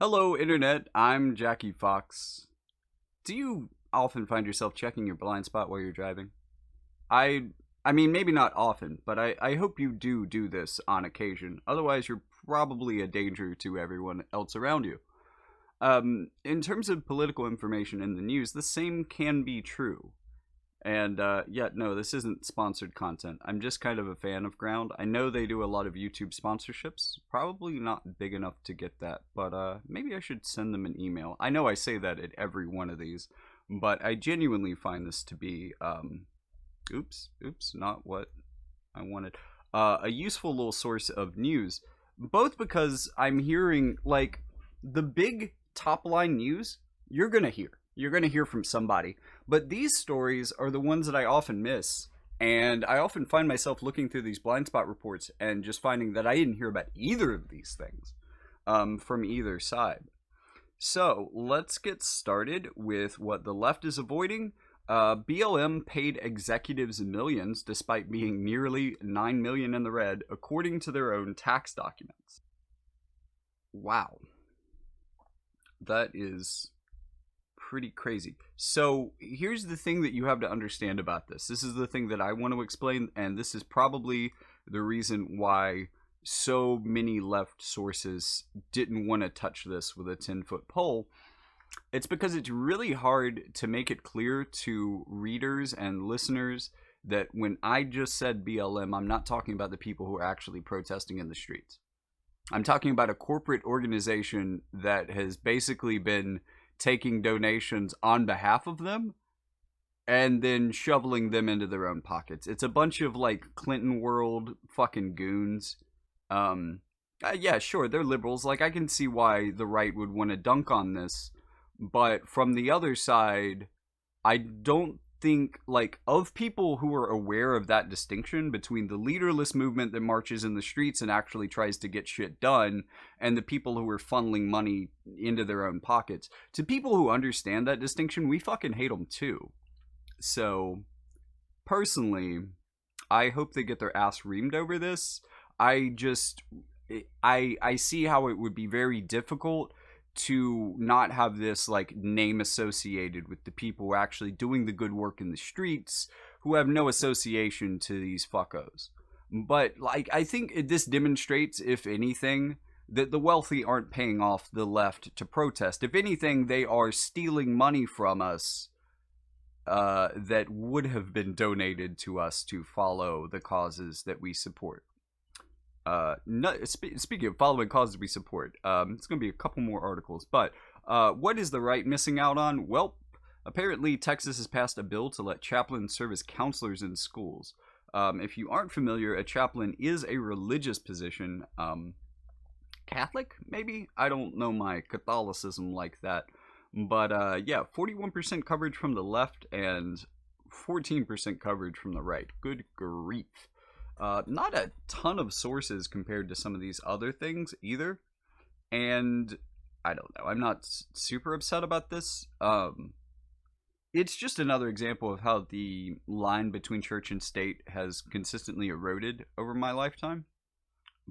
Hello, Internet. I'm Jackie Fox. Do you often find yourself checking your blind spot while you're driving? I, I mean, maybe not often, but I hope you do this on occasion. Otherwise, you're probably a danger to everyone else around you. In terms of political information in the news, the same can be true. And yeah, no, this isn't sponsored content. I'm just kind of a fan of Ground. I know they do a lot of YouTube sponsorships. Probably not big enough to get that, but maybe I should send them an email. I know I say that at every one of these, but I genuinely find this to be, oops, not what I wanted. A useful little source of news, both because I'm hearing, like, the big top line news, you're gonna hear. You're gonna hear from somebody. But these stories are the ones that I often miss. And I often find myself looking through these blind spot reports and just finding that I didn't hear about either of these things from either side. So let's get started with what the left is avoiding. BLM paid executives millions despite being nearly 9 million in the red, according to their own tax documents. Wow. That is pretty crazy. So here's the thing that you have to understand about this. This is the thing that I want to explain, and this is probably the reason why so many left sources didn't want to touch this with a 10-foot pole. It's because it's really hard to make it clear to readers and listeners that when I just said BLM, I'm not talking about the people who are actually protesting in the streets. I'm talking about a corporate organization that has basically been taking donations on behalf of them and then shoveling them into their own pockets. It's a bunch of like Clinton world fucking goons. Yeah, sure, they're liberals. Like, I can see why the right would want to dunk on this, but from the other side, I don't think, like, of people who are aware of that distinction between the leaderless movement that marches in the streets and actually tries to get shit done and the people who are funneling money into their own pockets. To people who understand that distinction, we fucking hate them too. So, personally, I hope they get their ass reamed over this. I see how it would be very difficult to not have this like name associated with the people who are actually doing the good work in the streets, who have no association to these fuckos. But like, I think this demonstrates, if anything, that the wealthy aren't paying off the left to protest. If anything, they are stealing money from us that would have been donated to us to follow the causes that we support. Speaking of following causes we support, it's going to be a couple more articles. But what is the right missing out on? Well, apparently Texas has passed a bill to let chaplains serve as counselors in schools. If you aren't familiar, a chaplain is a religious position. Catholic, maybe? I don't know my Catholicism like that. But yeah, 41% coverage from the left and 14% coverage from the right. Good grief. Not a ton of sources compared to some of these other things either. And I don't know. I'm not super upset about this. It's just another example of how the line between church and state has consistently eroded over my lifetime.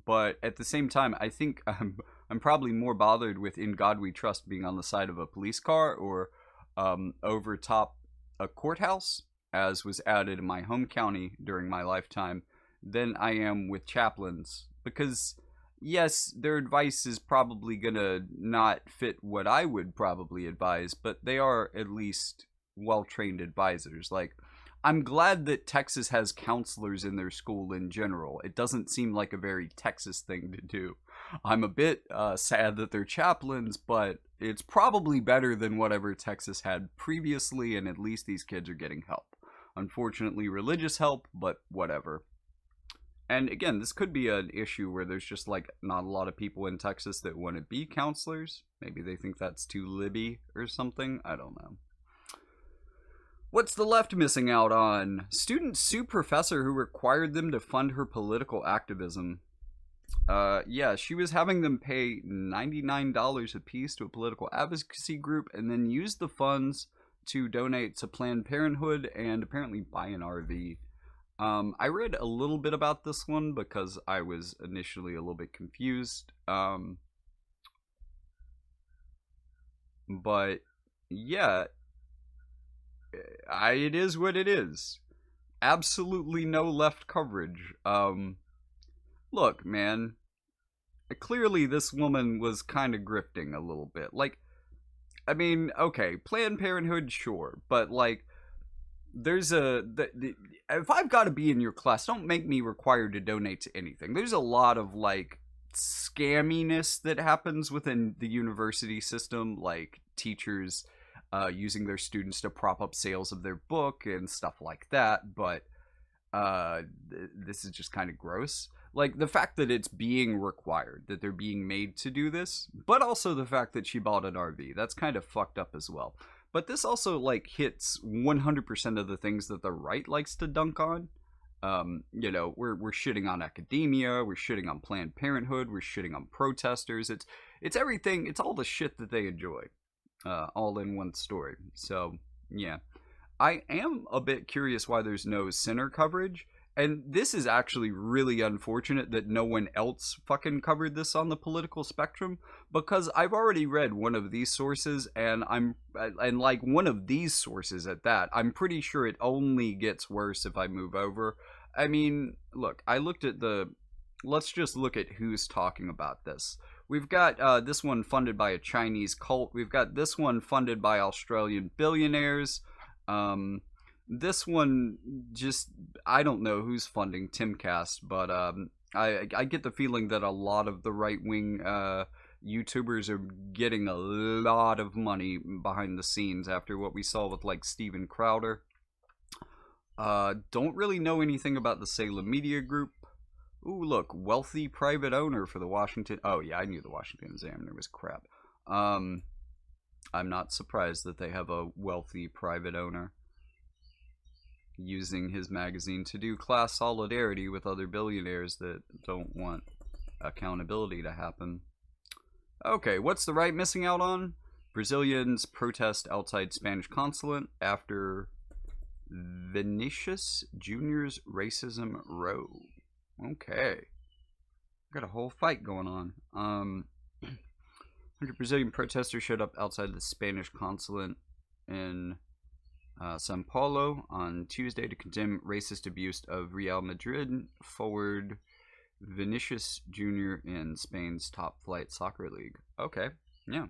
But at the same time, I think I'm probably more bothered with "In God We Trust" being on the side of a police car or over top a courthouse, as was added in my home county during my lifetime, than I am with chaplains. Because, yes, their advice is probably gonna not fit what I would probably advise, but they are at least well-trained advisors. Like, I'm glad that Texas has counselors in their school in general. It doesn't seem like a very Texas thing to do. I'm a bit sad that they're chaplains, but it's probably better than whatever Texas had previously, and at least these kids are getting help. Unfortunately, religious help, but whatever. And again, this could be an issue where there's just like not a lot of people in Texas that want to be counselors. Maybe they think that's too libby or something. I don't know. What's the left missing out on? Students sue professor who required them to fund her political activism. Yeah, she was having them pay $99 a piece to a political advocacy group and then use the funds to donate to Planned Parenthood and apparently buy an RV. I read a little bit about this one because I was initially a little bit confused. But yeah, it is what it is. Absolutely no left coverage. Look, man, clearly this woman was kind of grifting a little bit. Like, I mean, okay, Planned Parenthood, sure, but like, there's if I've got to be in your class, don't make me required to donate to anything. There's a lot of like scamminess that happens within the university system, like teachers using their students to prop up sales of their book and stuff like that. But this is just kind of gross. Like the fact that it's being required, that they're being made to do this, but also the fact that she bought an RV. That's kind of fucked up as well. But this also like hits 100% of the things that the right likes to dunk on. We're shitting on academia, we're shitting on Planned Parenthood, we're shitting on protesters. It's everything. It's all the shit that they enjoy, all in one story. So yeah, I am a bit curious why there's no center coverage. And this is actually really unfortunate that no one else fucking covered this on the political spectrum, because I've already read one of these sources, and like one of these sources at that. I'm pretty sure it only gets worse if I move over. I mean, look, let's just look at who's talking about this. We've got this one funded by a Chinese cult. We've got this one funded by Australian billionaires. This one, just, I don't know who's funding Timcast, but I get the feeling that a lot of the right-wing YouTubers are getting a lot of money behind the scenes after what we saw with, like, Steven Crowder. Don't really know anything about the Salem Media Group. Ooh, look, wealthy private owner for the Washington... Oh, yeah, I knew the Washington Examiner was crap. I'm not surprised that they have a wealthy private owner using his magazine to do class solidarity with other billionaires that don't want accountability to happen. Okay, what's the right missing out on? Brazilians protest outside Spanish consulate after Vinicius Jr.'s racism row. Okay. Got a whole fight going on. 100 Brazilian protesters showed up outside the Spanish consulate in Sao Paulo on Tuesday to condemn racist abuse of Real Madrid forward Vinicius Jr. in Spain's top flight soccer league. Okay, yeah.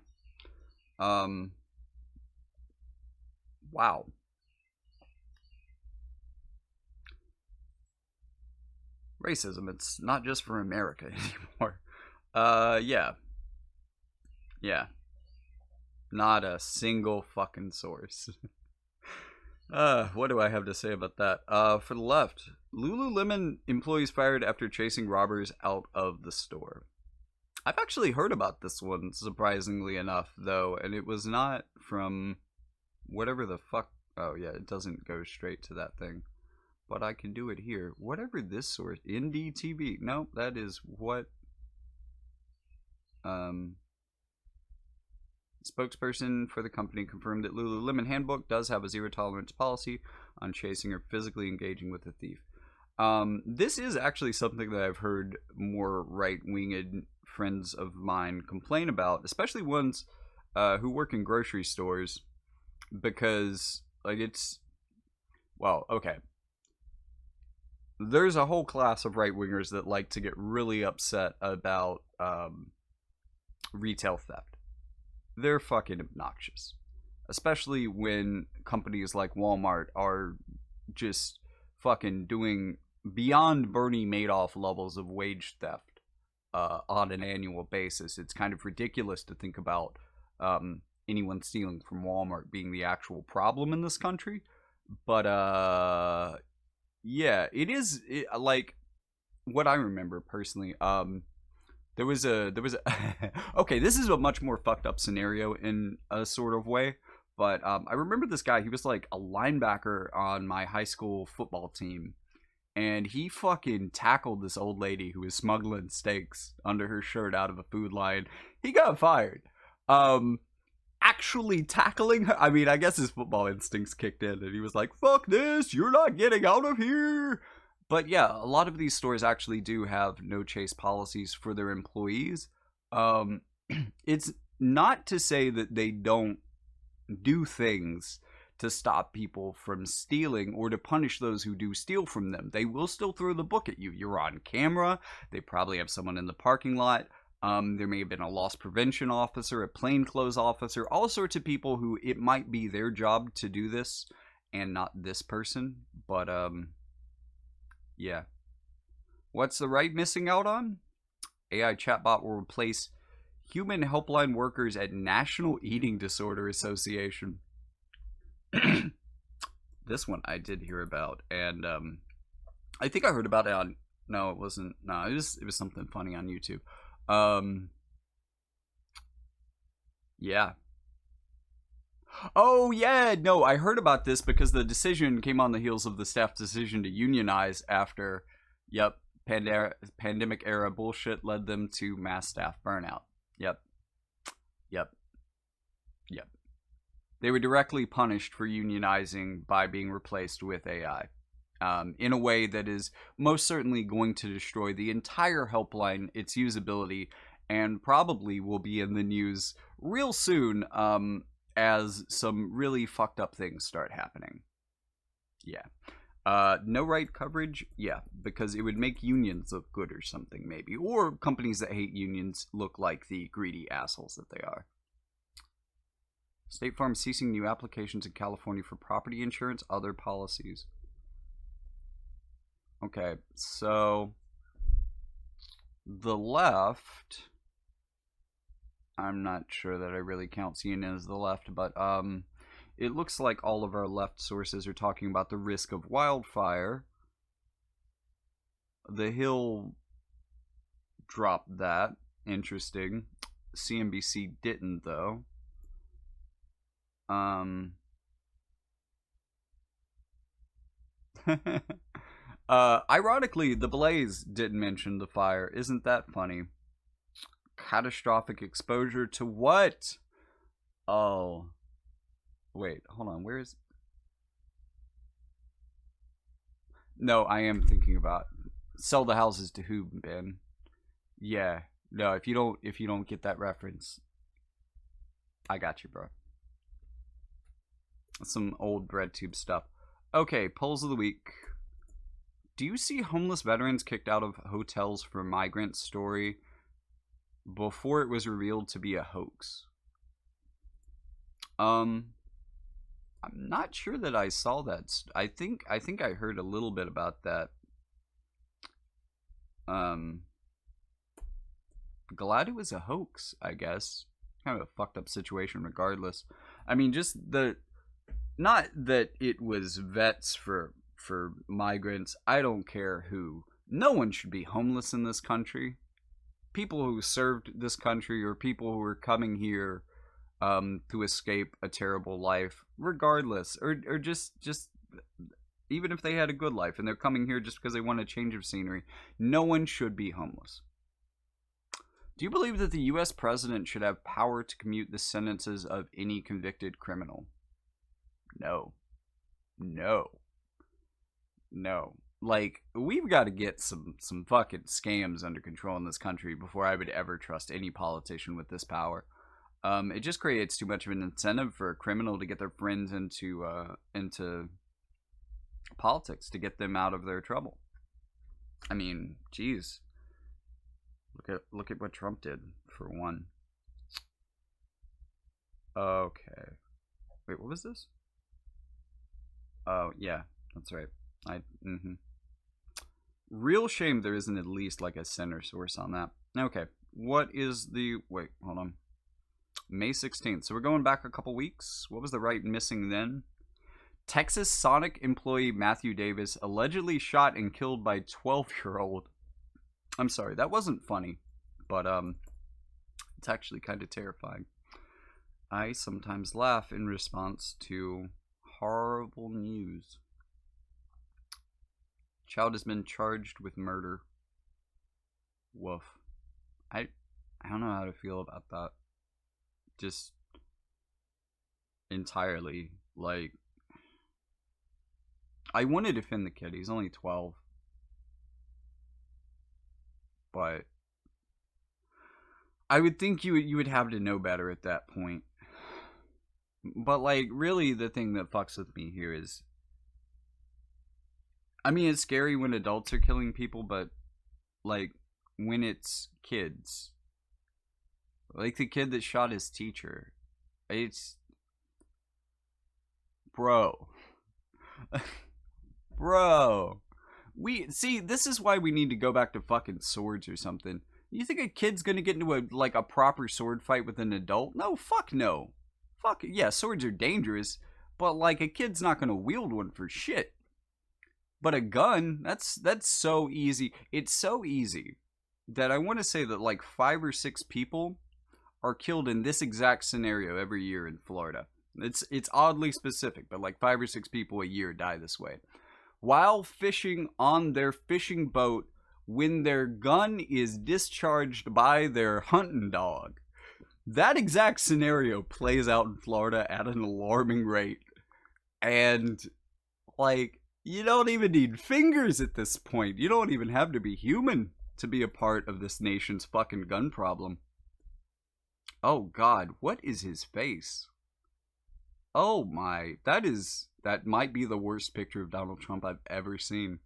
Wow. Racism, it's not just for America anymore. Yeah. Yeah. Not a single fucking source. What do I have to say about that? For the left, Lululemon employees fired after chasing robbers out of the store. I've actually heard about this one, surprisingly enough, though, and it was not from whatever the fuck. Oh, yeah, it doesn't go straight to that thing. But I can do it here. Whatever this source. NDTV. Nope, that is what. Spokesperson for the company confirmed that Lululemon Handbook does have a zero tolerance policy on chasing or physically engaging with a thief. This is actually something that I've heard more right-winged friends of mine complain about, especially ones who work in grocery stores, because, like, it's... Well, okay. There's a whole class of right-wingers that like to get really upset about retail theft. They're fucking obnoxious. Especially when companies like Walmart are just fucking doing beyond Bernie Madoff levels of wage theft on an annual basis. It's kind of ridiculous to think about anyone stealing from Walmart being the actual problem in this country. But yeah, it is like what I remember personally. There was a okay, this is a much more fucked up scenario in a sort of way, but I remember this guy. He was like a linebacker on my high school football team, and he fucking tackled this old lady who was smuggling steaks under her shirt out of a food line. He got fired. Actually tackling her, I mean, I guess his football instincts kicked in, and he was like, "Fuck this! You're not getting out of here!" But yeah, a lot of these stores actually do have no chase policies for their employees. It's not to say that they don't do things to stop people from stealing or to punish those who do steal from them. They will still throw the book at you. You're on camera. They probably have someone in the parking lot. There may have been a loss prevention officer, a plainclothes officer, all sorts of people who it might be their job to do this and not this person. But, yeah. What's the right missing out on? AI chatbot will replace human helpline workers at National Eating Disorder Association. This one I did hear about, and I think I heard about it on. No, it wasn't. No, it was something funny on YouTube. Yeah. Oh yeah, no, I heard about this because the decision came on the heels of the staff's decision to unionize after, yep, pandemic era bullshit led them to mass staff burnout. Yep, yep, yep. They were directly punished for unionizing by being replaced with AI. In a way that is most certainly going to destroy the entire helpline, its usability, and probably will be in the news real soon as some really fucked up things start happening. Yeah. No right coverage? Yeah, because it would make unions look good or something, maybe. Or companies that hate unions look like the greedy assholes that they are. State Farm ceasing new applications in California for property insurance, other policies. Okay, so the left, I'm not sure that I really count CNN as the left, but it looks like all of our left sources are talking about the risk of wildfire. The Hill dropped that. Interesting. CNBC didn't, though. Ironically, the Blaze didn't mention the fire. Isn't that funny? Catastrophic exposure to what? Oh. Wait, hold on. Where is... No, I am thinking about sell the houses to who, Ben? Yeah. No, if you don't get that reference, I got you, bro. Some old BreadTube stuff. Okay, polls of the week. Do you see homeless veterans kicked out of hotels for migrant story before it was revealed to be a hoax? I'm not sure that I saw that. I think I heard a little bit about that. Glad it was a hoax, I guess. Kind of a fucked up situation regardless. I mean, just the... Not that it was vets for migrants. I don't care who. No one should be homeless in this country. People who served this country or people who are coming here to escape a terrible life, regardless, or just even if they had a good life and they're coming here just because they want a change of scenery, no one should be homeless. Do you believe that the U.S. president should have power to commute the sentences of any convicted criminal? No. Like, we've got to get some fucking scams under control in this country before I would ever trust any politician with this power. It just creates too much of an incentive for a criminal to get their friends into politics, to get them out of their trouble. I mean, geez. Look at what Trump did, for one. Okay. Wait, what was this? Oh, yeah, that's right. Real shame there isn't at least like a center source on that. Okay, what is the... Wait, hold on. May 16th. So we're going back a couple weeks. What was the right missing then? Texas Sonic employee Matthew Davis allegedly shot and killed by 12-year-old. I'm sorry, that wasn't funny. But, it's actually kind of terrifying. I sometimes laugh in response to... horrible news. Child has been charged with murder. Woof. I don't know how to feel about that. Just entirely. Like, I want to defend the kid. He's only 12. But I would think you would have to know better at that point. But like, really, the thing that fucks with me here is, I mean, it's scary when adults are killing people, but like when it's kids, like the kid that shot his teacher, it's bro, bro. We see, this is why we need to go back to fucking swords or something. You think a kid's gonna get into a proper sword fight with an adult? No, fuck no. Fuck yeah, swords are dangerous, but like a kid's not gonna wield one for shit. But a gun, that's so easy. It's so easy that I want to say that like 5 or 6 people are killed in this exact scenario every year in Florida. It's oddly specific, but like 5 or 6 people a year die this way while fishing on their fishing boat when their gun is discharged by their hunting dog. That exact scenario plays out in Florida at an alarming rate. And, like, you don't even need fingers at this point. You don't even have to be human to be a part of this nation's fucking gun problem. Oh, God, what is his face? Oh, my. That might be the worst picture of Donald Trump I've ever seen.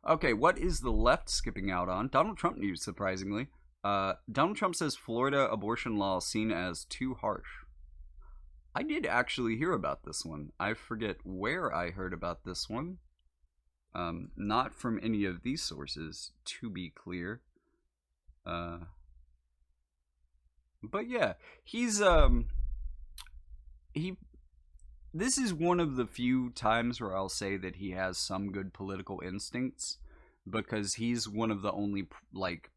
Okay, what is the left skipping out on? Donald Trump news, surprisingly. Donald Trump says Florida abortion law seen as too harsh. I did actually hear about this one. I forget where I heard about this one. Not from any of these sources, to be clear. But yeah, he this is one of the few times where I'll say that he has some good political instincts, because he's one of the only like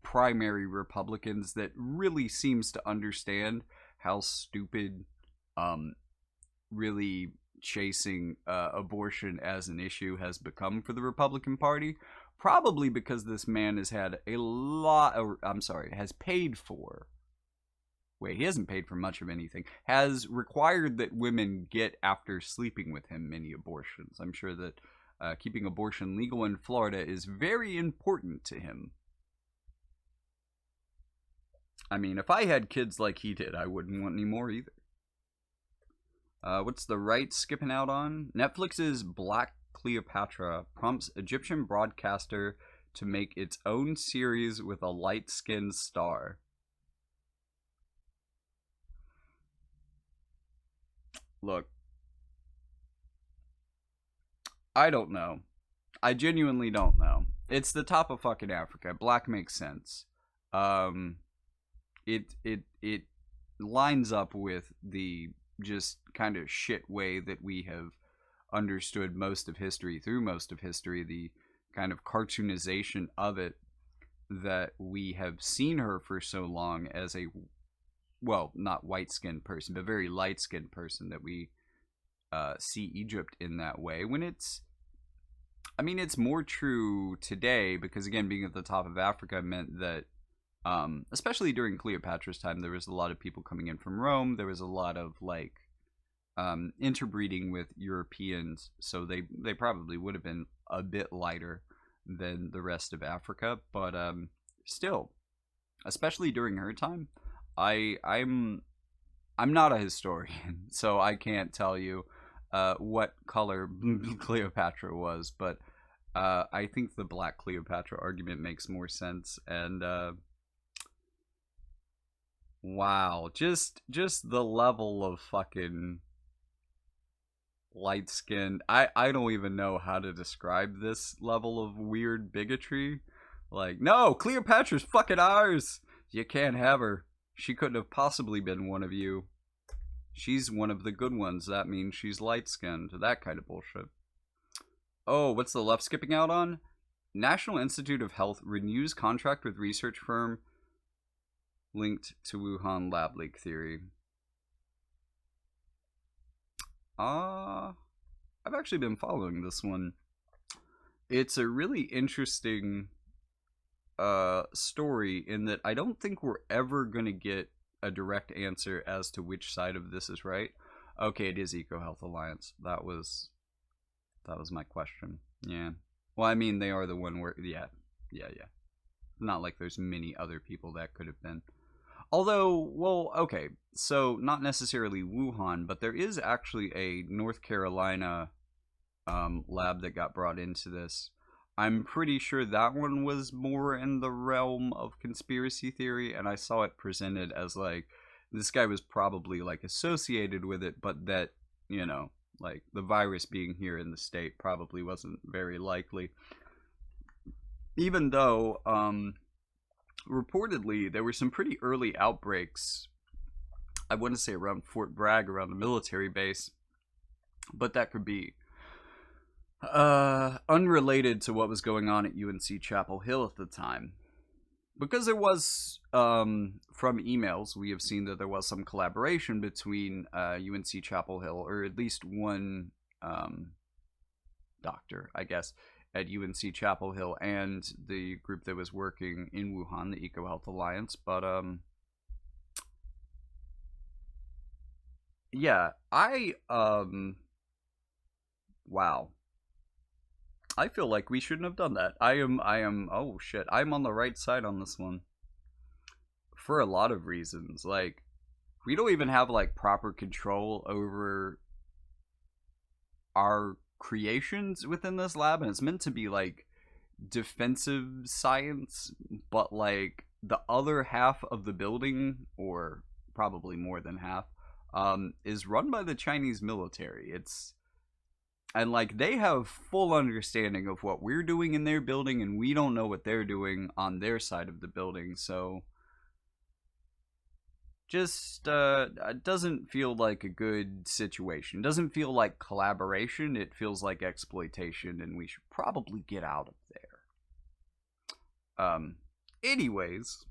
primary Republicans that really seems to understand how stupid really chasing abortion as an issue has become for the Republican Party. Probably because this man has had a lot, has paid for, he hasn't paid for much of anything, has required that women get after sleeping with him many abortions. I'm sure that keeping abortion legal in Florida is very important to him. I mean, if I had kids like he did, I wouldn't want any more either. What's the right skipping out on? Netflix's Black Cleopatra prompts Egyptian broadcaster to make its own series with a light-skinned star. Look, I don't know. I genuinely don't know. It's the top of fucking Africa. Black makes sense. Um, it lines up with the just kind of shit way that we have understood most of history, through most of history, the kind of cartoonization of it, that we have seen her for so long as a, well, not white-skinned person, but very light-skinned person, that we see Egypt in that way, when it's, I mean, it's more true today because, again, being at the top of Africa meant that, especially during Cleopatra's time, there was a lot of people coming in from Rome. There was a lot of, like, interbreeding with Europeans, so they probably would have been a bit lighter than the rest of Africa. But still, especially during her time, I'm not a historian, so I can't tell you what color Cleopatra was, but I think the Black Cleopatra argument makes more sense. And wow, just the level of fucking light skinned, I don't even know how to describe this level of weird bigotry. Like, no, Cleopatra's fucking ours. You can't have her. She couldn't have possibly been one of you. She's one of the good ones. That means she's light skinned. That kind of bullshit. Oh, what's the left skipping out on? National Institute of Health renews contract with research firm linked to Wuhan lab leak theory. I've actually been following this one. It's a really interesting story in that I don't think we're ever gonna get a direct answer as to which side of this is right. Okay, it is EcoHealth Alliance. That was my question. Yeah. Well, I mean, they are the one where, yeah. Not like there's many other people that could have been. Although, well, okay, so not necessarily Wuhan, but there is actually a North Carolina lab that got brought into this. I'm pretty sure that one was more in the realm of conspiracy theory, and I saw it presented as like this guy was probably like associated with it, but that, you know, like the virus being here in the state probably wasn't very likely. Even though, reportedly, there were some pretty early outbreaks. I want to say around Fort Bragg, around the military base, but that could be unrelated to what was going on at UNC Chapel Hill at the time. Because there was, from emails, we have seen that there was some collaboration between UNC Chapel Hill, or at least one doctor, I guess, at UNC Chapel Hill and the group that was working in Wuhan, the EcoHealth Alliance. But yeah, wow. I feel like we shouldn't have done that. Oh shit, I'm on the right side on this one. For a lot of reasons. Like, we don't even have, like, proper control over our creations within this lab, and it's meant to be, like, defensive science, but, like, the other half of the building, or probably more than half, is run by the Chinese military. And like they have full understanding of what we're doing in their building, and we don't know what they're doing on their side of the building. So just it doesn't feel like a good situation. It doesn't feel like collaboration. It feels like exploitation, and we should probably get out of there. Anyways,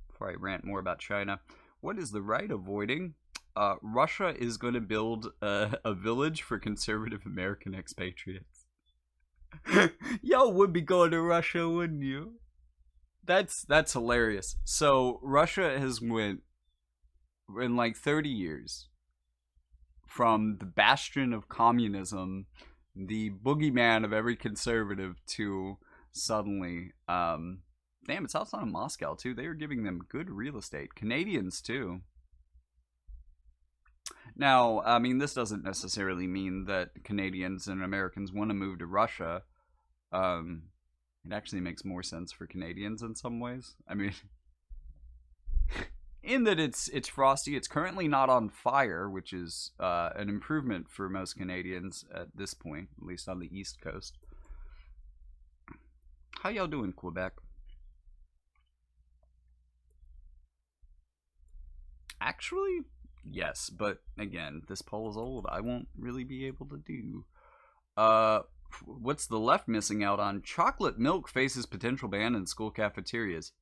before I rant more about China, what is the right avoiding? Russia is going to build a village for conservative American expatriates. Y'all would be going to Russia, wouldn't you? That's hilarious. So Russia has went in like 30 years from the bastion of communism, the boogeyman of every conservative, to suddenly, damn, it's outside of Moscow too. They are giving them good real estate. Canadians too. Now, I mean, this doesn't necessarily mean that Canadians and Americans want to move to Russia. Um, it actually makes more sense for Canadians in some ways. I mean, in that it's frosty. It's currently not on fire, which is an improvement for most Canadians at this point, at least on the East Coast. How y'all doing, Quebec? Actually, yes, but again, this poll is old. I won't really be able to do. Uh, what's the left missing out on? Chocolate milk faces potential ban in school cafeterias.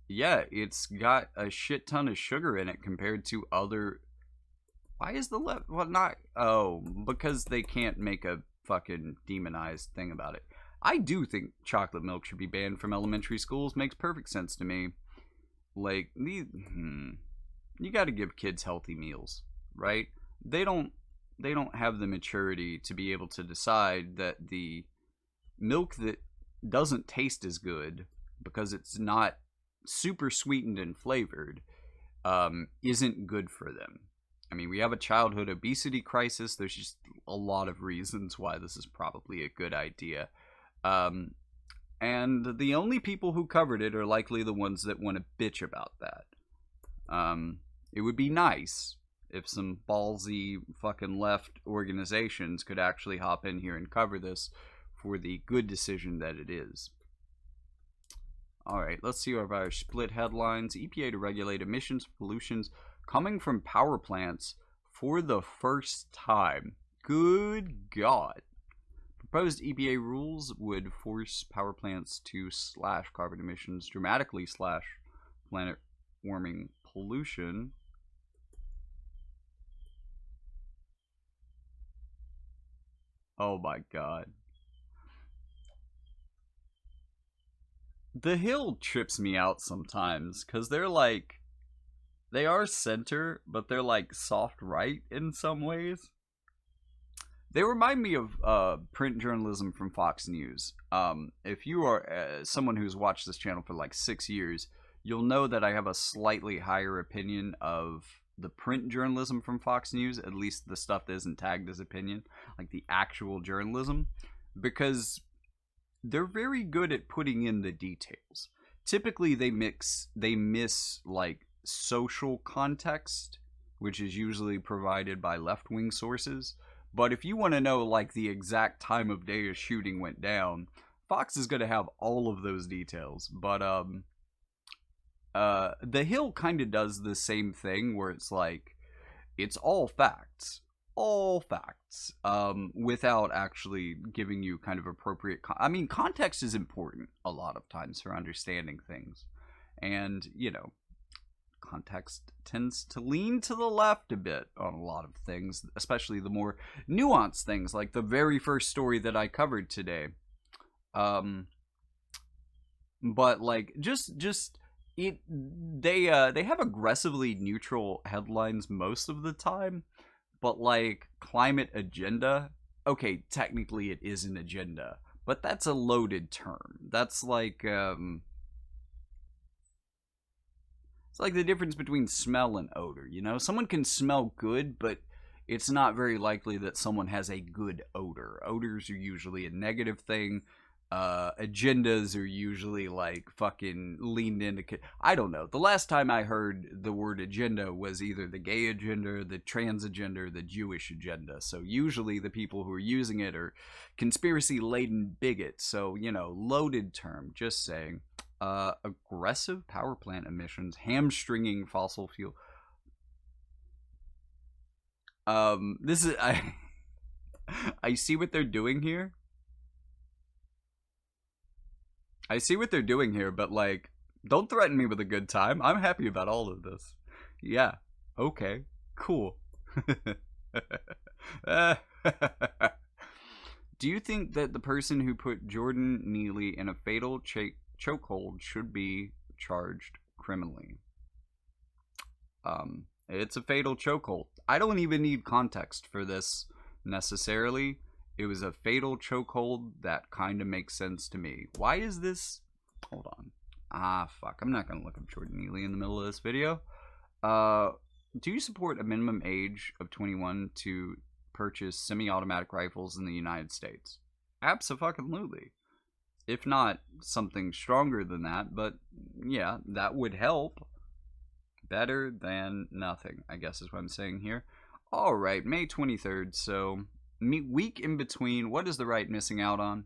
Yeah, it's got a shit ton of sugar in it compared to other. Why is the left? Well, not. Oh, because they can't make a fucking demonized thing about it. I do think chocolate milk should be banned from elementary schools. Makes perfect sense to me. Like, you got to give kids healthy meals, right? They don't they don't have the maturity to be able to decide that the milk that doesn't taste as good because it's not super sweetened and flavored isn't good for them. I mean, we have a childhood obesity crisis. There's just a lot of reasons why this is probably a good idea. Um, and the only people who covered it are likely the ones that want to bitch about that. It would be nice if some ballsy fucking left organizations could actually hop in here and cover this for the good decision that it is. Alright, let's see our split headlines. EPA to regulate emissions pollutions coming from power plants for the first time. Good God. Proposed EPA rules would force power plants to slash carbon emissions, dramatically slash planet warming pollution. Oh my God. The Hill trips me out sometimes because they're like, they are center, but they're like soft right in some ways. They remind me of print journalism from Fox News. If you are someone who's watched this channel for like 6 years, you'll know that I have a slightly higher opinion of the print journalism from Fox News, at least the stuff that isn't tagged as opinion, like the actual journalism, because they're very good at putting in the details. Typically, they miss like social context, which is usually provided by left wing sources. But if you want to know like the exact time of day a shooting went down, Fox is going to have all of those details. But The Hill kind of does the same thing where it's like it's all facts, without actually giving you kind of appropriate. I mean, context is important a lot of times for understanding things, and context tends to lean to the left a bit on a lot of things, especially the more nuanced things, like the very first story that I covered today. Um, but like just it they have aggressively neutral headlines most of the time, but like climate agenda, okay, technically it is an agenda, but that's a loaded term. That's like it's like the difference between smell and odor. Someone can smell good, but it's not very likely that someone has a good odor. Odors are usually a negative thing. Agendas are usually like fucking leaned into. I don't know. The last time I heard the word agenda was either the gay agenda, the trans agenda, or the Jewish agenda. So usually the people who are using it are conspiracy laden bigots. So, loaded term, just saying. Aggressive power plant emissions, hamstringing fossil fuel. This is I see what they're doing here. I see what they're doing here, but like, don't threaten me with a good time. I'm happy about all of this. Yeah. Okay. Cool. Do you think that the person who put Jordan Neely in a fatal chokehold should be charged criminally? It's a fatal chokehold. I don't even need context for this necessarily. It was a fatal chokehold. That kind of makes sense to me. Why is this? Hold on. Fuck. I'm not gonna look up Jordan Neely in the middle of this video. Do you support a minimum age of 21 to purchase semi-automatic rifles in the United States? Absolutely. If not something stronger than that, but yeah, that would help. Better than nothing, I guess is what I'm saying here. All right, May 23rd. So, week in between. What is the right missing out on?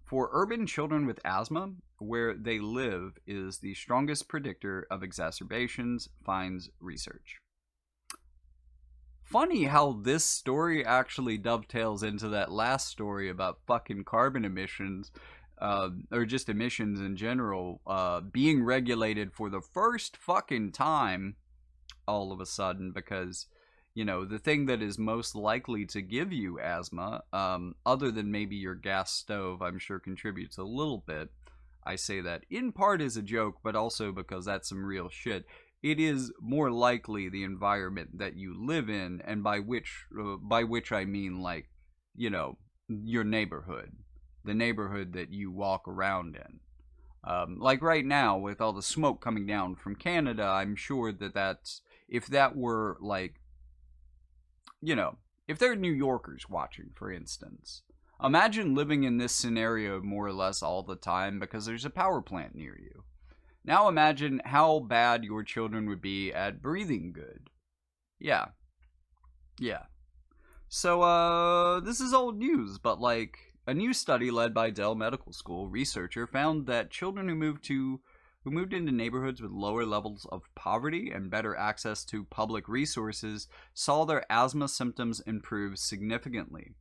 For urban children with asthma, where they live is the strongest predictor of exacerbations, finds research. Funny how this story actually dovetails into that last story about fucking carbon emissions, or just emissions in general, being regulated for the first fucking time all of a sudden, because the thing that is most likely to give you asthma, other than maybe your gas stove, I'm sure contributes a little bit. I say that in part as a joke, but also because that's some real shit. It is more likely the environment that you live in, and by which I mean like, your neighborhood, the neighborhood that you walk around in. Like right now, with all the smoke coming down from Canada, I'm sure that's if that were like, if there are New Yorkers watching, for instance, imagine living in this scenario more or less all the time because there's a power plant near you. Now imagine how bad your children would be at breathing good. Yeah. Yeah. So, this is old news, but like, a new study led by Dell Medical School researcher found that children who moved into neighborhoods with lower levels of poverty and better access to public resources saw their asthma symptoms improve significantly.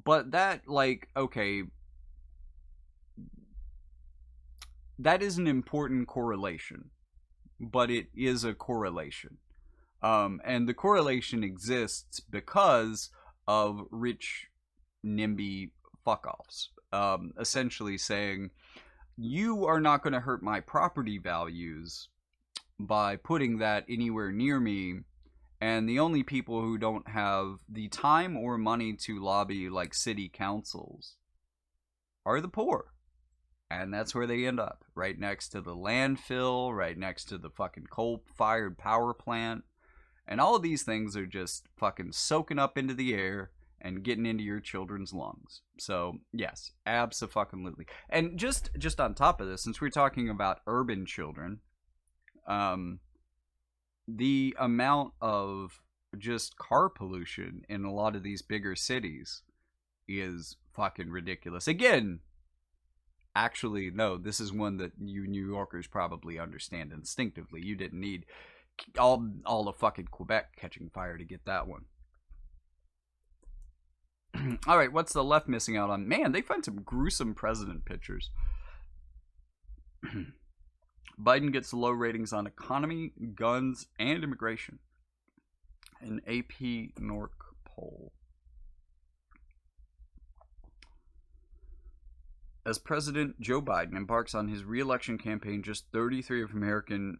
But that, like, okay, that is an important correlation, but it is a correlation. And the correlation exists because of rich NIMBY fuck-offs, essentially saying, you are not going to hurt my property values by putting that anywhere near me, And the only people who don't have the time or money to lobby like city councils are the poor. And that's where they end up, right next to the landfill, right next to the fucking coal-fired power plant. And all of these things are just fucking soaking up into the air and getting into your children's lungs. So, yes, abso-fucking-lutely. And just on top of this, since we're talking about urban children, the amount of just car pollution in a lot of these bigger cities is fucking ridiculous. Again, actually, no, this is one that you New Yorkers probably understand instinctively. You didn't need all of fucking Quebec catching fire to get that one. All right, what's the left missing out on? Man, they find some gruesome president pictures. Biden gets low ratings on economy, guns, and immigration. An AP NORC poll. As President Joe Biden embarks on his re-election campaign, just 33 of American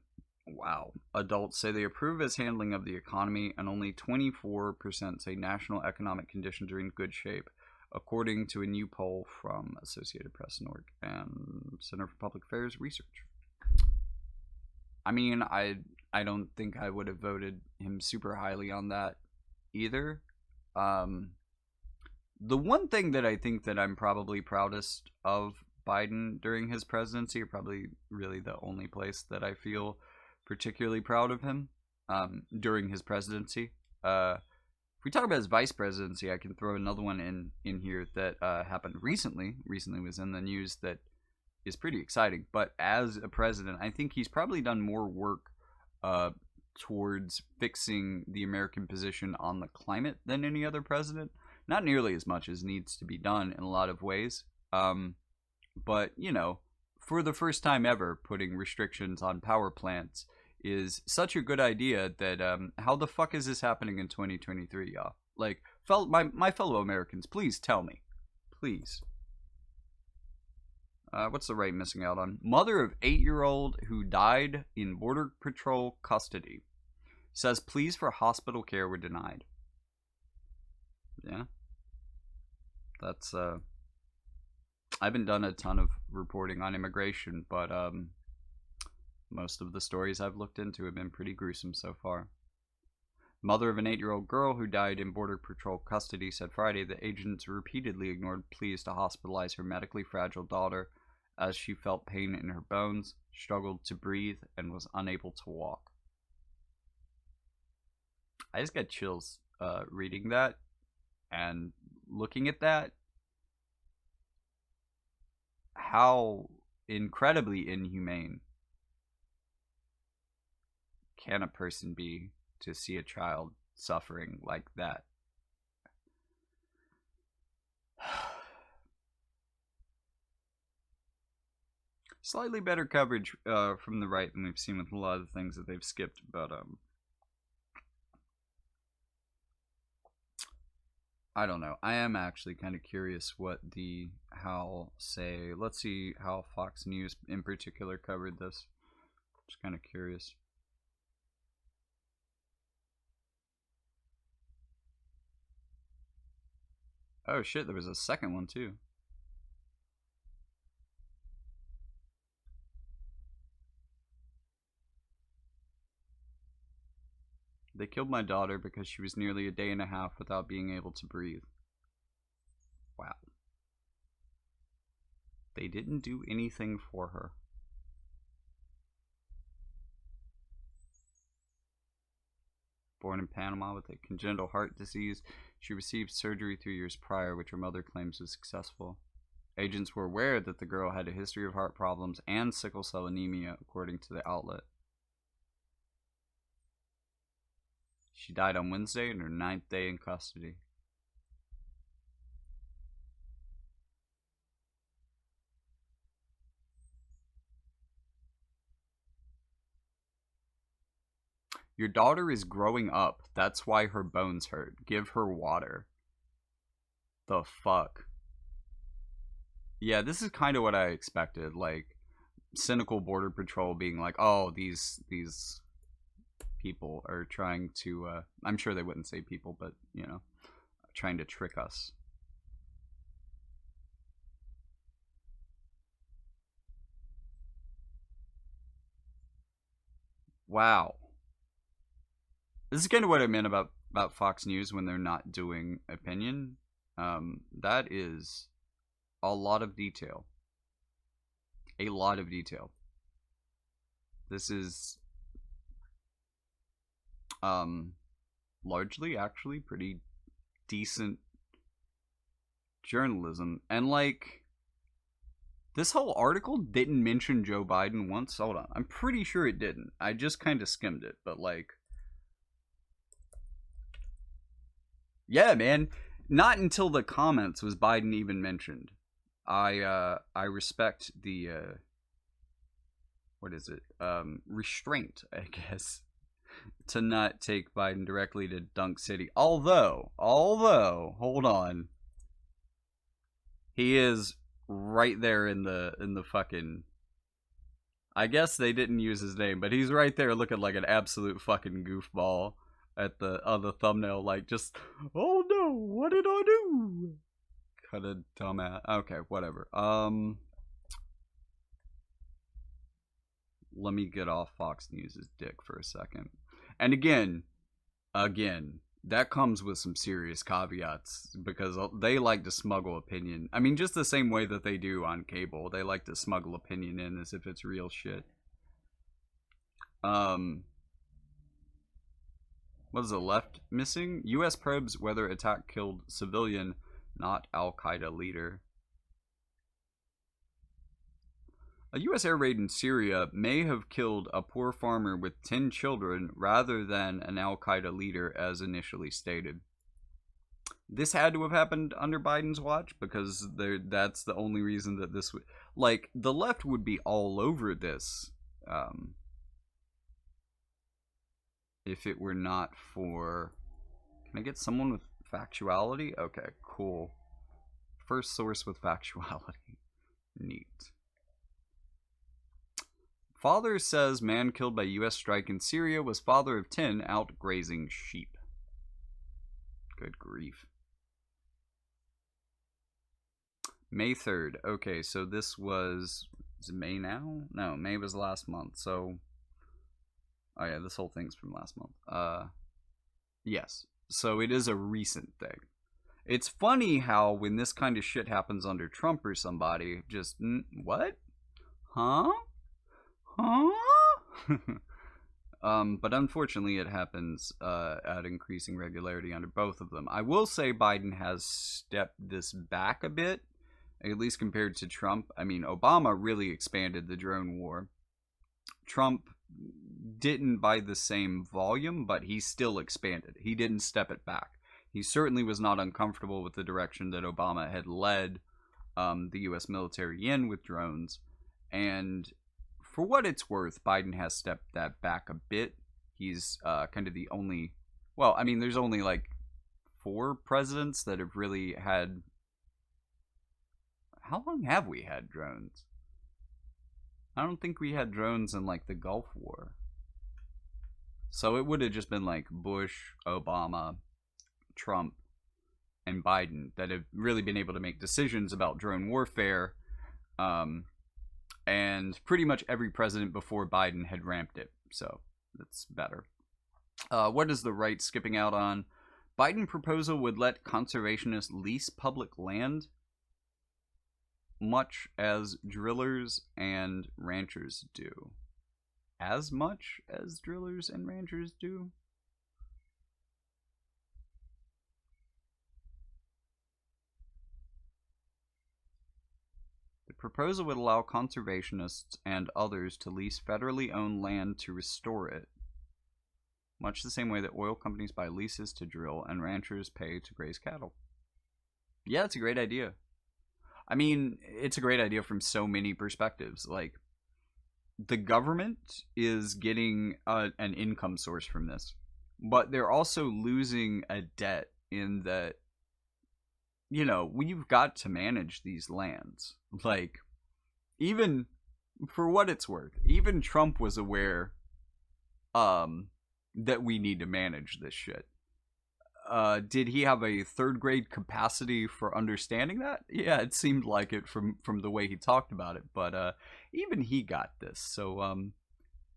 adults say they approve of his handling of the economy, and only 24% say national economic conditions are in good shape, according to a new poll from Associated Press, NORC, and Center for Public Affairs Research. I mean, I don't think I would have voted him super highly on that either. The one thing that I think that I'm probably proudest of Biden during his presidency, or probably really the only place that I feel particularly proud of him during his presidency. If we talk about his vice presidency, I can throw another one in here that happened recently. Recently was in the news that is pretty exciting. But as a president, I think he's probably done more work towards fixing the American position on the climate than any other president. Not nearly as much as needs to be done in a lot of ways. But, you know, for the first time ever, putting restrictions on power plants is such a good idea that how the fuck is this happening in 2023, y'all? Like, my fellow Americans, please tell me. Please. What's the right missing out on? Mother of 8-year-old who died in Border Patrol custody says pleas for hospital care were denied. Yeah. That's, I haven't done a ton of reporting on immigration, but most of the stories I've looked into have been pretty gruesome so far. Mother of an 8-year-old girl who died in Border Patrol custody said Friday that agents repeatedly ignored pleas to hospitalize her medically fragile daughter as she felt pain in her bones, struggled to breathe, and was unable to walk. I just got chills reading that and looking at that. How incredibly inhumane can a person be to see a child suffering like that? Slightly better coverage from the right than we've seen with a lot of the things that they've skipped, but I don't know. I am actually kind of curious let's see how Fox News in particular covered this. Just kind of curious. Oh shit, there was a second one too. They killed my daughter because she was nearly a day and a half without being able to breathe. Wow. They didn't do anything for her. Born in Panama with a congenital heart disease, she received surgery 3 years prior, which her mother claims was successful. Agents were aware that the girl had a history of heart problems and sickle cell anemia, according to the outlet. She died on Wednesday in her 9th day in custody. Your daughter is growing up. That's why her bones hurt. Give her water. The fuck? Yeah, this is kind of what I expected. Like, cynical Border Patrol being like, oh, these people are trying to, I'm sure they wouldn't say people, but, you know, trying to trick us. Wow. This is kind of what I meant about Fox News when they're not doing opinion. That is a lot of detail. A lot of detail. This is largely actually pretty decent journalism. And like, this whole article didn't mention Joe Biden once. Hold on. I'm pretty sure it didn't. I just kind of skimmed it, but like, yeah, man. Not until the comments was Biden even mentioned. I respect the what is it? Restraint, I guess, to not take Biden directly to Dunk City. Although, hold on. He is right there in the fucking, I guess they didn't use his name, but he's right there looking like an absolute fucking goofball at the on the thumbnail, like just, oh no, what did I do? Kind of dumbass. Okay, whatever. Let me get off Fox News' dick for a second. And again, that comes with some serious caveats because they like to smuggle opinion. I mean, just the same way that they do on cable. They like to smuggle opinion in as if it's real shit. What is the left missing? U.S. probes whether attack killed civilian, not Al-Qaeda leader. A U.S. air raid in Syria may have killed a poor farmer with 10 children rather than an Al-Qaeda leader as initially stated. This had to have happened under Biden's watch because that's the only reason that this would... Like, the left would be all over this if it were not for... Can I get someone with factuality? Okay, cool. First source with factuality. Neat. Father says man killed by U.S. strike in Syria was father of 10 out grazing sheep. Good grief. May 3rd. Okay, so this was... Is it May now? No, May was last month, so... Oh yeah, this whole thing's from last month. Yes. So it is a recent thing. It's funny how when this kind of shit happens under Trump or somebody, just... What? Huh? But unfortunately it happens at increasing regularity under both of them. I will say Biden has stepped this back a bit, at least compared to Trump. I mean, Obama really expanded the drone war. Trump didn't by the same volume, but he still expanded. He didn't step it back. He certainly was not uncomfortable with the direction that Obama had led the U.S. military in with drones. And for what it's worth, Biden has stepped that back a bit. He's kind of the only... Well, I mean, there's only like 4 presidents that have really had... How long have we had drones? I don't think we had drones in like the Gulf War. So it would have just been like Bush, Obama, Trump, and Biden that have really been able to make decisions about drone warfare. And pretty much every president before Biden had ramped it. So that's better. What is the right skipping out on? Biden proposal would let conservationists lease public land, much as drillers and ranchers do. As much as drillers and ranchers do? The proposal would allow conservationists and others to lease federally owned land to restore it, much the same way that oil companies buy leases to drill and ranchers pay to graze cattle. Yeah, it's a great idea. I mean, it's a great idea from so many perspectives. Like, the government is getting an income source from this, but they're also losing a debt in that, you know, we've got to manage these lands. Like, even for what it's worth, even Trump was aware that we need to manage this shit. Did he have a third grade capacity for understanding that? Yeah, it seemed like it from the way he talked about it. But even he got this. So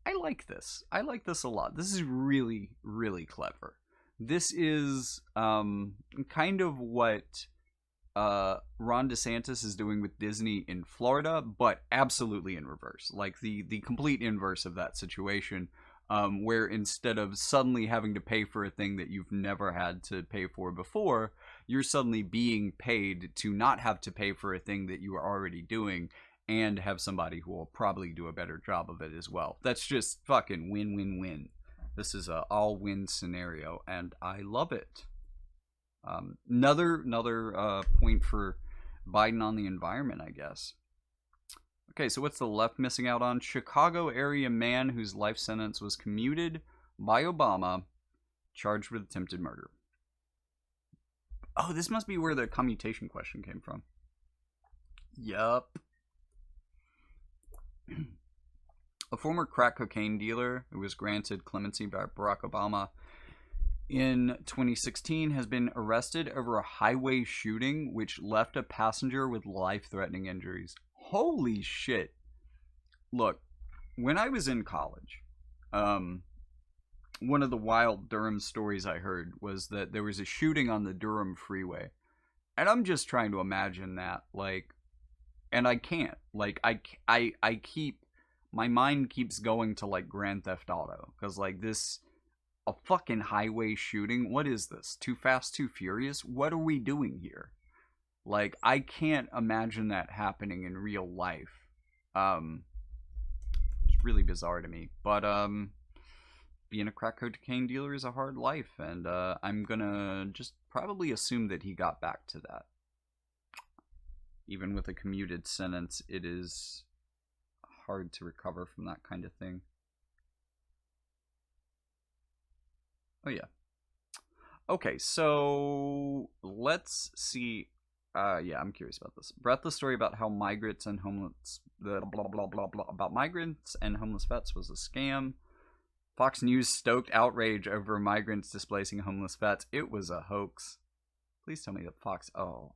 I like this. I like this a lot. This is really, really clever. This is kind of what Ron DeSantis is doing with Disney in Florida, but absolutely in reverse. Like the complete inverse of that situation, where instead of suddenly having to pay for a thing that you've never had to pay for before, you're suddenly being paid to not have to pay for a thing that you are already doing and have somebody who will probably do a better job of it as well. That's just fucking win win win. This is a all win scenario, and I love it. Another point for Biden on the environment, I guess. Okay, so what's the left missing out on? Chicago area man whose life sentence was commuted by Obama, charged with attempted murder. Oh, this must be where the commutation question came from. Yup. A former crack cocaine dealer who was granted clemency by Barack Obama in 2016 has been arrested over a highway shooting which left a passenger with life-threatening injuries. Holy shit. Look, when I was in college, one of the wild Durham stories I heard was that there was a shooting on the Durham freeway. And I'm just trying to imagine that, like, and I can't. Like, I keep, my mind keeps going to, like, Grand Theft Auto. Because, like, this, a fucking highway shooting? What is this? Too Fast, Too Furious? What are we doing here? Like, I can't imagine that happening in real life. It's really bizarre to me. But, being a crack cocaine dealer is a hard life. And, I'm gonna just probably assume that he got back to that. Even with a commuted sentence, it is hard to recover from that kind of thing. Oh, yeah. Okay, so let's see. Yeah, I'm curious about this. Breathless story about how migrants and homeless, blah blah blah blah blah about migrants and homeless vets was a scam. Fox News stoked outrage over migrants displacing homeless vets. It was a hoax. Please tell me that Fox. Oh.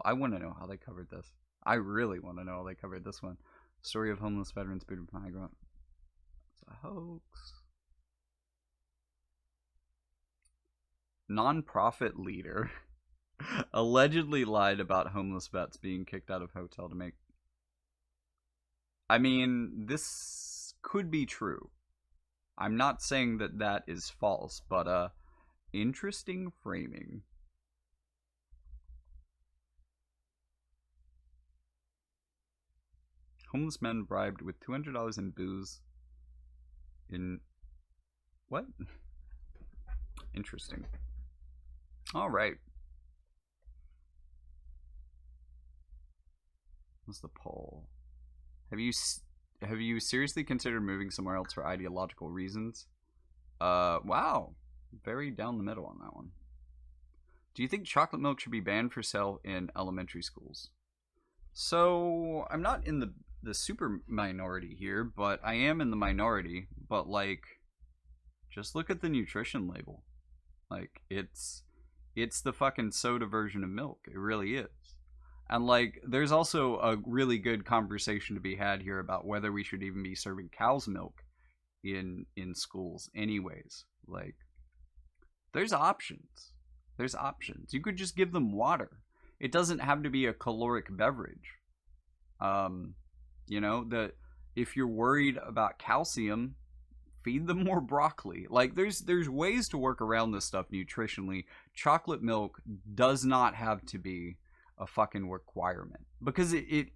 I want to know how they covered this. I really want to know how they covered this one. Story of homeless veterans booted migrant. It's a hoax. Nonprofit leader allegedly lied about homeless vets being kicked out of hotel to make. I mean, this could be true. I'm not saying that that is false, but interesting framing. Homeless men bribed with $200 in booze. In what? Interesting. All right. What's the poll? Have you seriously considered moving somewhere else for ideological reasons? Wow. Very down the middle on that one. Do you think chocolate milk should be banned for sale in elementary schools? So, I'm not in the super minority here, but I am in the minority. But, like, just look at the nutrition label. Like, it's the fucking soda version of milk. It really is. And, like, there's also a really good conversation to be had here about whether we should even be serving cow's milk in schools anyways. Like, there's options. There's options. You could just give them water. It doesn't have to be a caloric beverage. You know, that if you're worried about calcium, feed them more broccoli. Like, there's ways to work around this stuff nutritionally. Chocolate milk does not have to be a fucking requirement because it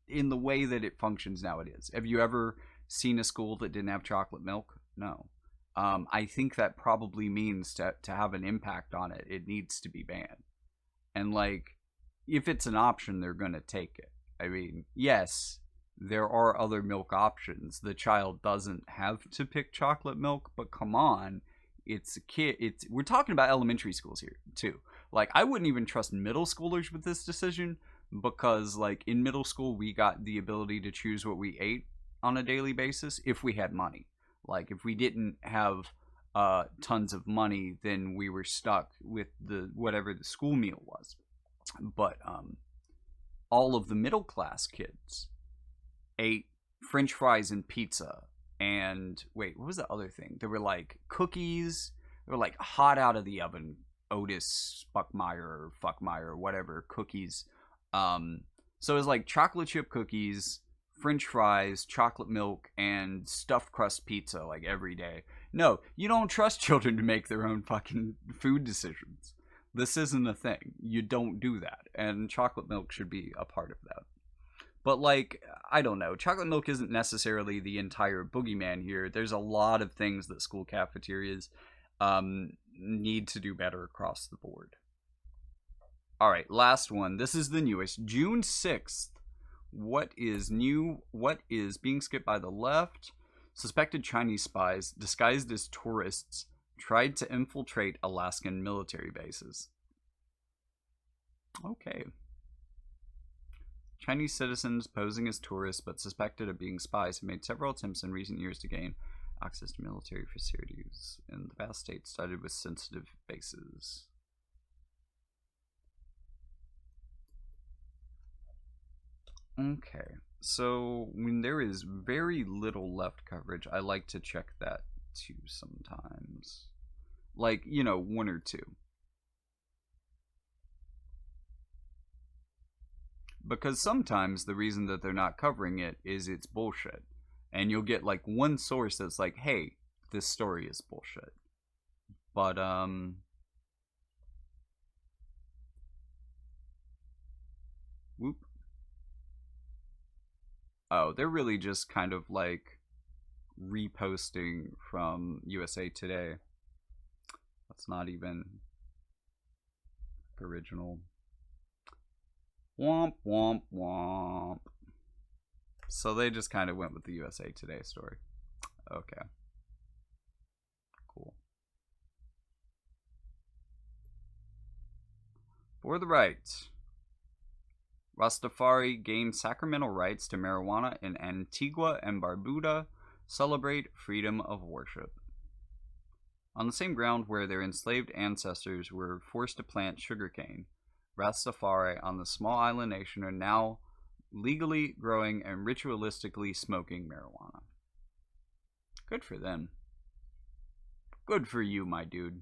in the way that it functions now, it is. Have you ever seen a school that didn't have chocolate milk? No. I think that probably means to have an impact on it, it needs to be banned. And, like, if it's an option, they're gonna take it. I mean, yes, there are other milk options. The child doesn't have to pick chocolate milk, but come on, it's a kid. We're talking about elementary schools here too. Like, I wouldn't even trust middle schoolers with this decision because, like, in middle school we got the ability to choose what we ate on a daily basis if we had money. Like, if we didn't have tons of money, then we were stuck with the whatever the school meal was. But all of the middle class kids ate French fries and pizza. And wait, what was the other thing? There were like cookies. They were like hot out of the oven. Otis Spuckmeyer or Fuckmeyer or whatever cookies. So it was like chocolate chip cookies, French fries, chocolate milk, and stuffed crust pizza like every day. No, you don't trust children to make their own fucking food decisions. This isn't a thing. You don't do that. And chocolate milk should be a part of that. But, like, I don't know. Chocolate milk isn't necessarily the entire boogeyman here. There's a lot of things that school cafeterias need to do better across the board. All right, last one. This is the newest. June 6th. What is new? What is being skipped by the left? Suspected Chinese spies, disguised as tourists, tried to infiltrate Alaskan military bases. Okay. Chinese citizens posing as tourists but suspected of being spies have made several attempts in recent years to gain access to military facilities in the vast state studded with sensitive bases. Okay, so when there is very little left coverage, I like to check that too sometimes. Like, you know, one or two. Because sometimes the reason that they're not covering it is it's bullshit. And you'll get like one source that's like, hey, this story is bullshit. But, whoop. Oh, they're really just kind of like reposting from USA Today. That's not even original. Womp, womp, womp. So they just kind of went with the USA Today story. Okay. Cool. For the right. Rastafari gained sacramental rights to marijuana in Antigua and Barbuda, celebrate freedom of worship. On the same ground where their enslaved ancestors were forced to plant sugarcane, Rastafari on the small island nation are now legally growing and ritualistically smoking marijuana. Good for them. Good for you, my dude.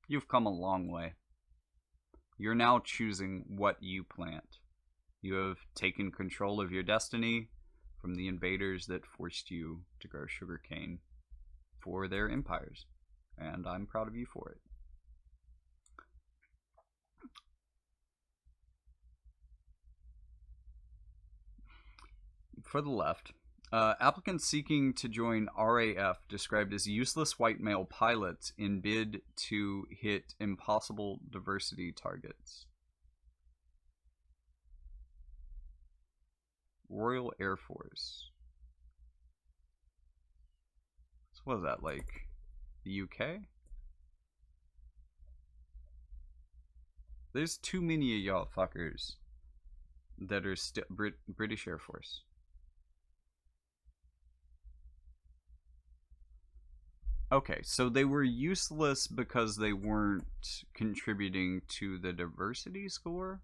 You've come a long way. You're now choosing what you plant. You have taken control of your destiny from the invaders that forced you to grow sugarcane for their empires. And I'm proud of you for it. For the left, applicants seeking to join RAF described as useless white male pilots in bid to hit impossible diversity targets. Royal Air Force. So what is that, like the UK? There's too many of y'all fuckers that are still British Air Force. Okay, so they were useless because they weren't contributing to the diversity score?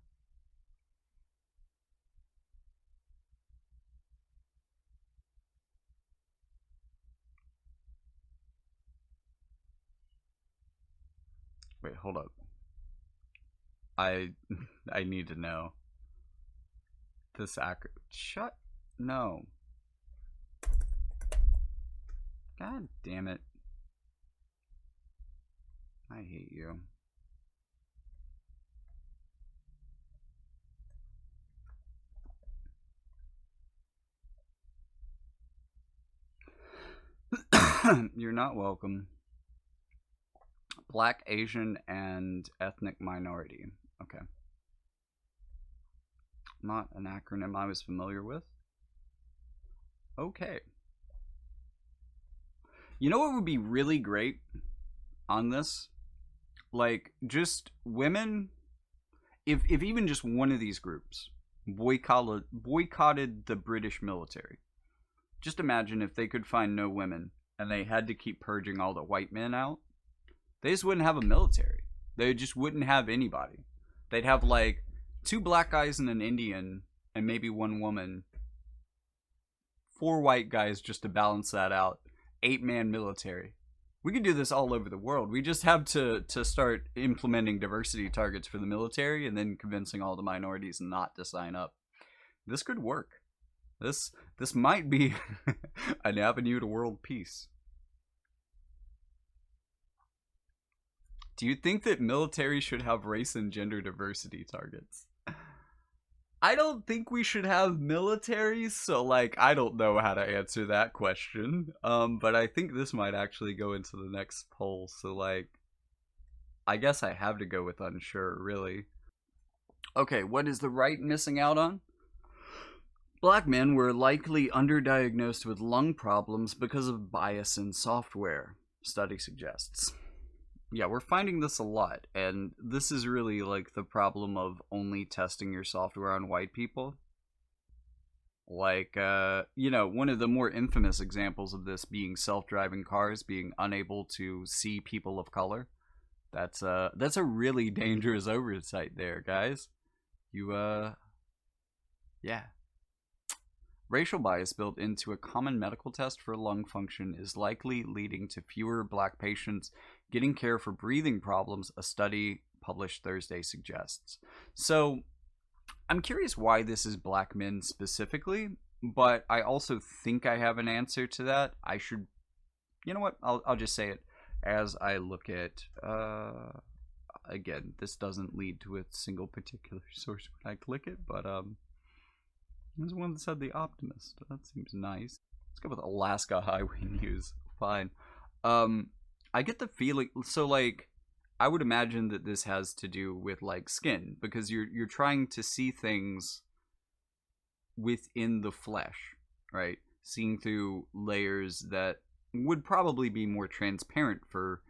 Wait, hold up. I I need to know. This shut no. God damn it. I hate you. You're not welcome. Black, Asian, and ethnic minority. Okay. Not an acronym I was familiar with. Okay. You know what would be really great on this? Like, just women, if even just one of these groups boycotted the British military. Just imagine if they could find no women and they had to keep purging all the white men out, they just wouldn't have a military. They just wouldn't have anybody. They'd have like 2 black guys and an Indian and maybe 1 woman, 4 white guys just to balance that out. 8-man military. We could do this all over the world. We just have to start implementing diversity targets for the military and then convincing all the minorities not to sign up. This could work. This might be an avenue to world peace. Do you think that military should have race and gender diversity targets? I don't think we should have militaries, so like I don't know how to answer that question. But I think this might actually go into the next poll. So like I guess I have to go with unsure, really. Okay, what is the right missing out on? Black men were likely underdiagnosed with lung problems because of bias in software, study suggests. Yeah, we're finding this a lot, and this is really like the problem of only testing your software on white people. Like, one of the more infamous examples of this being self-driving cars being unable to see people of color. That's a really dangerous oversight there, guys. Yeah. Racial bias built into a common medical test for lung function is likely leading to fewer black patients getting care for breathing problems, a study published Thursday suggests. So, I'm curious why this is black men specifically, but I also think I have an answer to that. You know what? I'll just say it as I look at. Again, this doesn't lead to a single particular source when I click it, but there's one that said The Optimist. That seems nice. Let's go with Alaska Highway News. Fine. I get the feeling, so like I would imagine that this has to do with like skin, because you're trying to see things within the flesh, right? Seeing through layers that would probably be more transparent for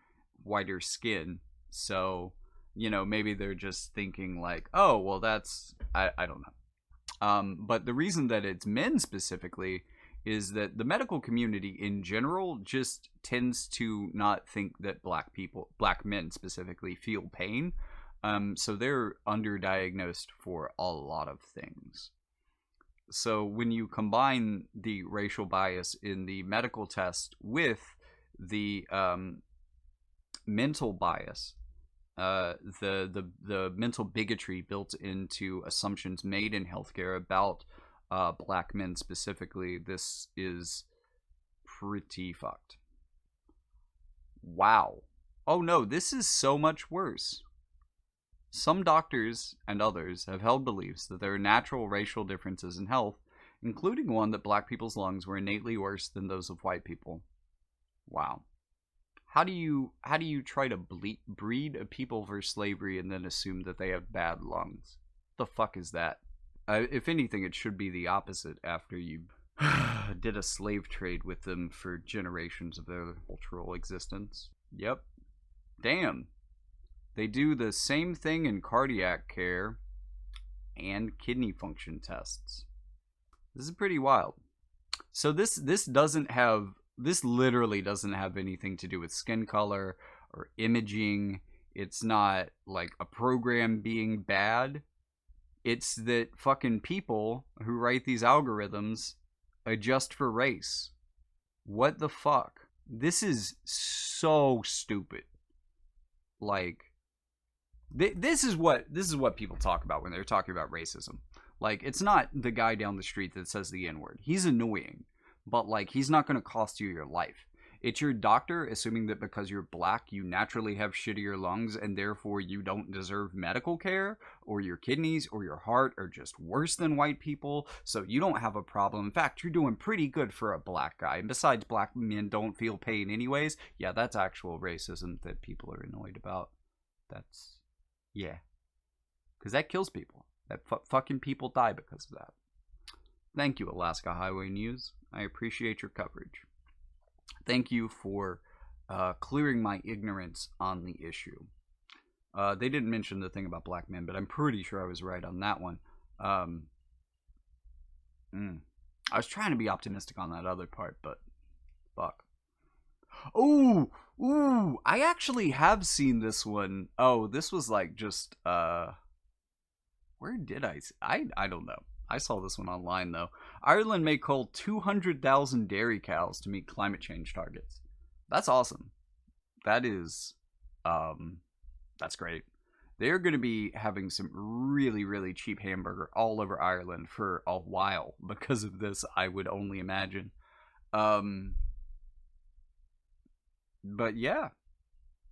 whiter skin. So, maybe they're just thinking like, oh, well, that's I don't know. But the reason that it's men specifically is that the medical community in general just tends to not think that black men specifically, feel pain. So they're underdiagnosed for a lot of things. So when you combine the racial bias in the medical test with the mental bias, the mental bigotry built into assumptions made in healthcare about black men specifically, this is pretty fucked. Wow. Oh no, this is so much worse. Some doctors and others have held beliefs that there are natural racial differences in health, including one that black people's lungs were innately worse than those of white people. Wow. How do you try to breed a people for slavery and then assume that they have bad lungs? The fuck is that? If anything, it should be the opposite after you did a slave trade with them for generations of their cultural existence. Yep. Damn. They do the same thing in cardiac care and kidney function tests. This is pretty wild. So this literally doesn't have anything to do with skin color or imaging. It's not like a program being bad. It's that fucking people who write these algorithms adjust for race. What the fuck? This is so stupid. Like, this is what people talk about when they're talking about racism. Like, it's not the guy down the street that says the N-word. He's annoying, but like, he's not going to cost you your life. It's your doctor assuming that because you're black, you naturally have shittier lungs and therefore you don't deserve medical care, or your kidneys or your heart are just worse than white people, so you don't have a problem. In fact, you're doing pretty good for a black guy. And besides, black men don't feel pain anyways. Yeah, that's actual racism that people are annoyed about. Yeah. Because that kills people. That fucking people die because of that. Thank you, Alaska Highway News. I appreciate your coverage. Thank you for clearing my ignorance on the issue. They didn't mention the thing about black men, but I'm pretty sure I was right on that one. I was trying to be optimistic on that other part, but fuck. Oh, ooh, I actually have seen this one. Oh, this was like just where did I don't know. I saw this one online though. Ireland may cull 200,000 dairy cows to meet climate change targets. That's awesome. That is um that's great. They're going to be having some really really cheap hamburger all over Ireland for a while because of this, I would only imagine. Um but yeah,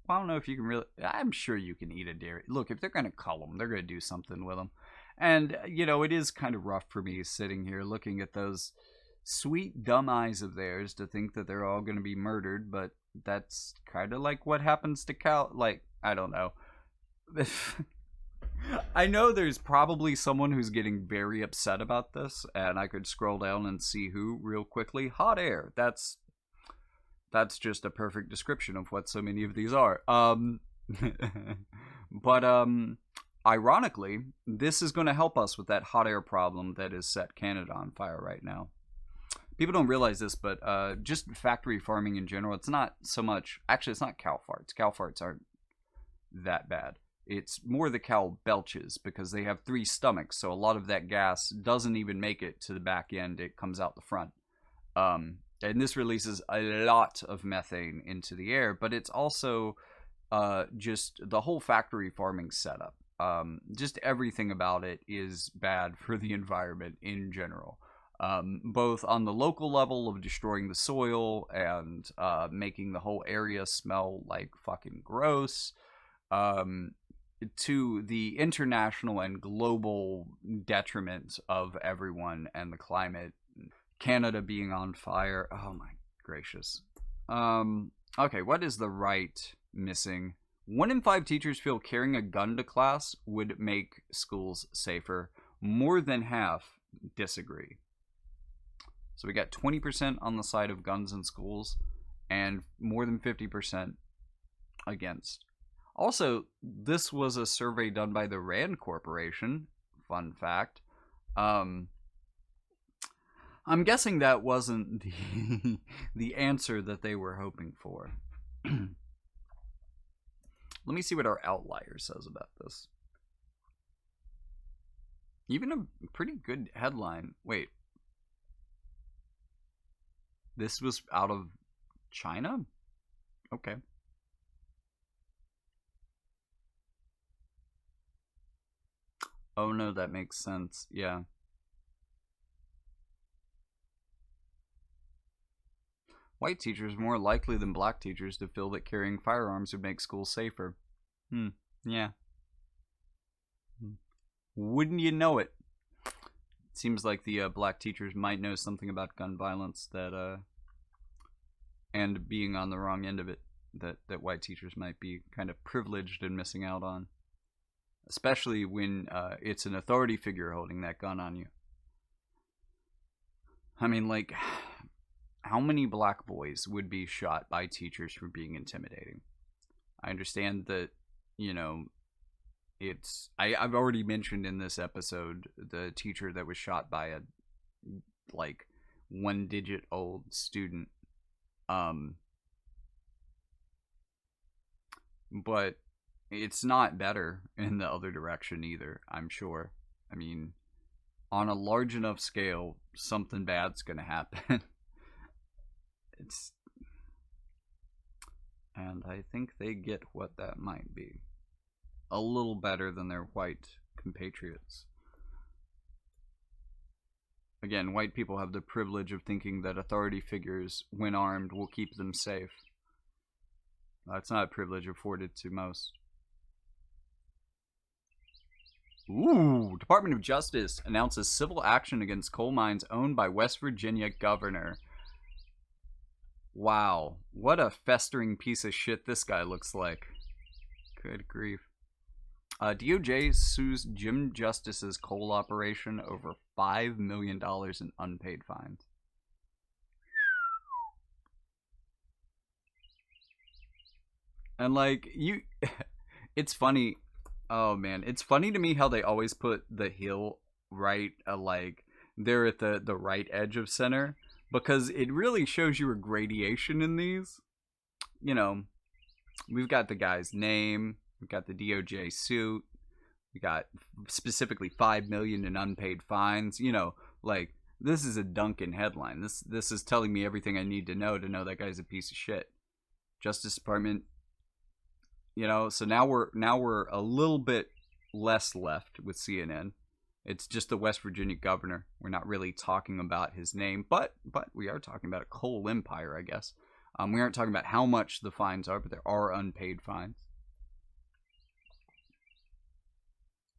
I don't know if you can really. I'm sure you can eat a dairy. Look, if they're going to cull them, they're going to do something with them. And, it is kind of rough for me sitting here looking at those sweet, dumb eyes of theirs to think that they're all going to be murdered, but that's kind of like what happens to cow. Like, I don't know. I know there's probably someone who's getting very upset about this, and I could scroll down and see who real quickly. Hot air. That's just a perfect description of what so many of these are. But ironically, this is going to help us with that hot air problem that has set Canada on fire right now. People don't realize this, but just factory farming in general, it's not so much. Actually, it's not cow farts. Cow farts aren't that bad. It's more the cow belches because they have three stomachs, so a lot of that gas doesn't even make it to the back end. It comes out the front. And this releases a lot of methane into the air, but it's also just the whole factory farming setup. Just everything about it is bad for the environment in general. Both on the local level of destroying the soil and making the whole area smell like fucking gross, to the international and global detriment of everyone and the climate. Canada being on fire. Oh my gracious. Okay, what is the right missing? 1 in 5 teachers feel carrying a gun to class would make schools safer. More than half disagree. So we got 20% on the side of guns in schools and more than 50% against. Also, this was a survey done by the Rand Corporation. Fun fact. I'm guessing that wasn't the answer that they were hoping for. Let me see what our outlier says about this. Even a pretty good headline. Wait. This was out of China? Okay. Oh no, that makes sense. Yeah. White teachers more likely than black teachers to feel that carrying firearms would make schools safer. Yeah. Wouldn't you know it? It seems like the black teachers might know something about gun violence that and being on the wrong end of it that white teachers might be kind of privileged and missing out on, especially when it's an authority figure holding that gun on you. I mean, like, how many black boys would be shot by teachers for being intimidating? I understand that, you know, I've already mentioned in this episode the teacher that was shot by a like 1 digit old student. But it's not better in the other direction either, I'm sure. I mean, on a large enough scale, something bad's gonna happen. it's And I think they get what that might be. A little better than their white compatriots. Again, white people have the privilege of thinking that authority figures, when armed, will keep them safe. That's not a privilege afforded to most. Ooh, Department of Justice announces civil action against coal mines owned by West Virginia governor. Wow, what a festering piece of shit this guy looks like. Good grief. DOJ sues Jim Justice's coal operation over $5 million in unpaid fines. And like, it's funny. Oh man, it's funny to me how they always put the hill right, like they're at the right edge of center, because it really shows you a gradation in these. you know, we've got the guy's name, we've got the DOJ suit, we got specifically 5 million in unpaid fines. You know, like this is a Duncan headline. This is telling me everything I need to know that guy's a piece of shit. Justice Department, you know, so now we're a little bit less left with CNN. It's just the West Virginia governor. We're not really talking about his name, but we are talking about a coal empire, I guess. We aren't talking about how much the fines are, but there are unpaid fines.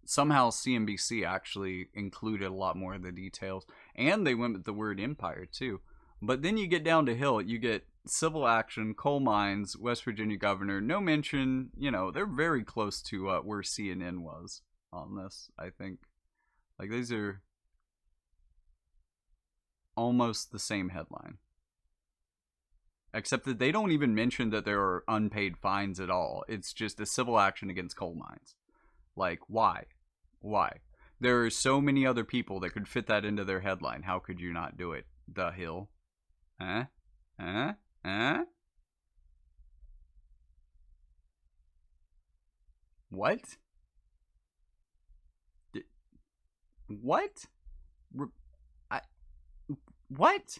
Somehow CNBC actually included a lot more of the details, and they went with the word empire too. But then you get down to Hill, you get civil action, coal mines, West Virginia governor, no mention. You know, they're very close to where CNN was on this, I think. Like, these are almost the same headline. Except that they don't even mention that there are unpaid fines at all. It's just a civil action against coal mines. Like, why? Why? There are so many other people that could fit that into their headline. How could you not do it? The Hill. What? What? What?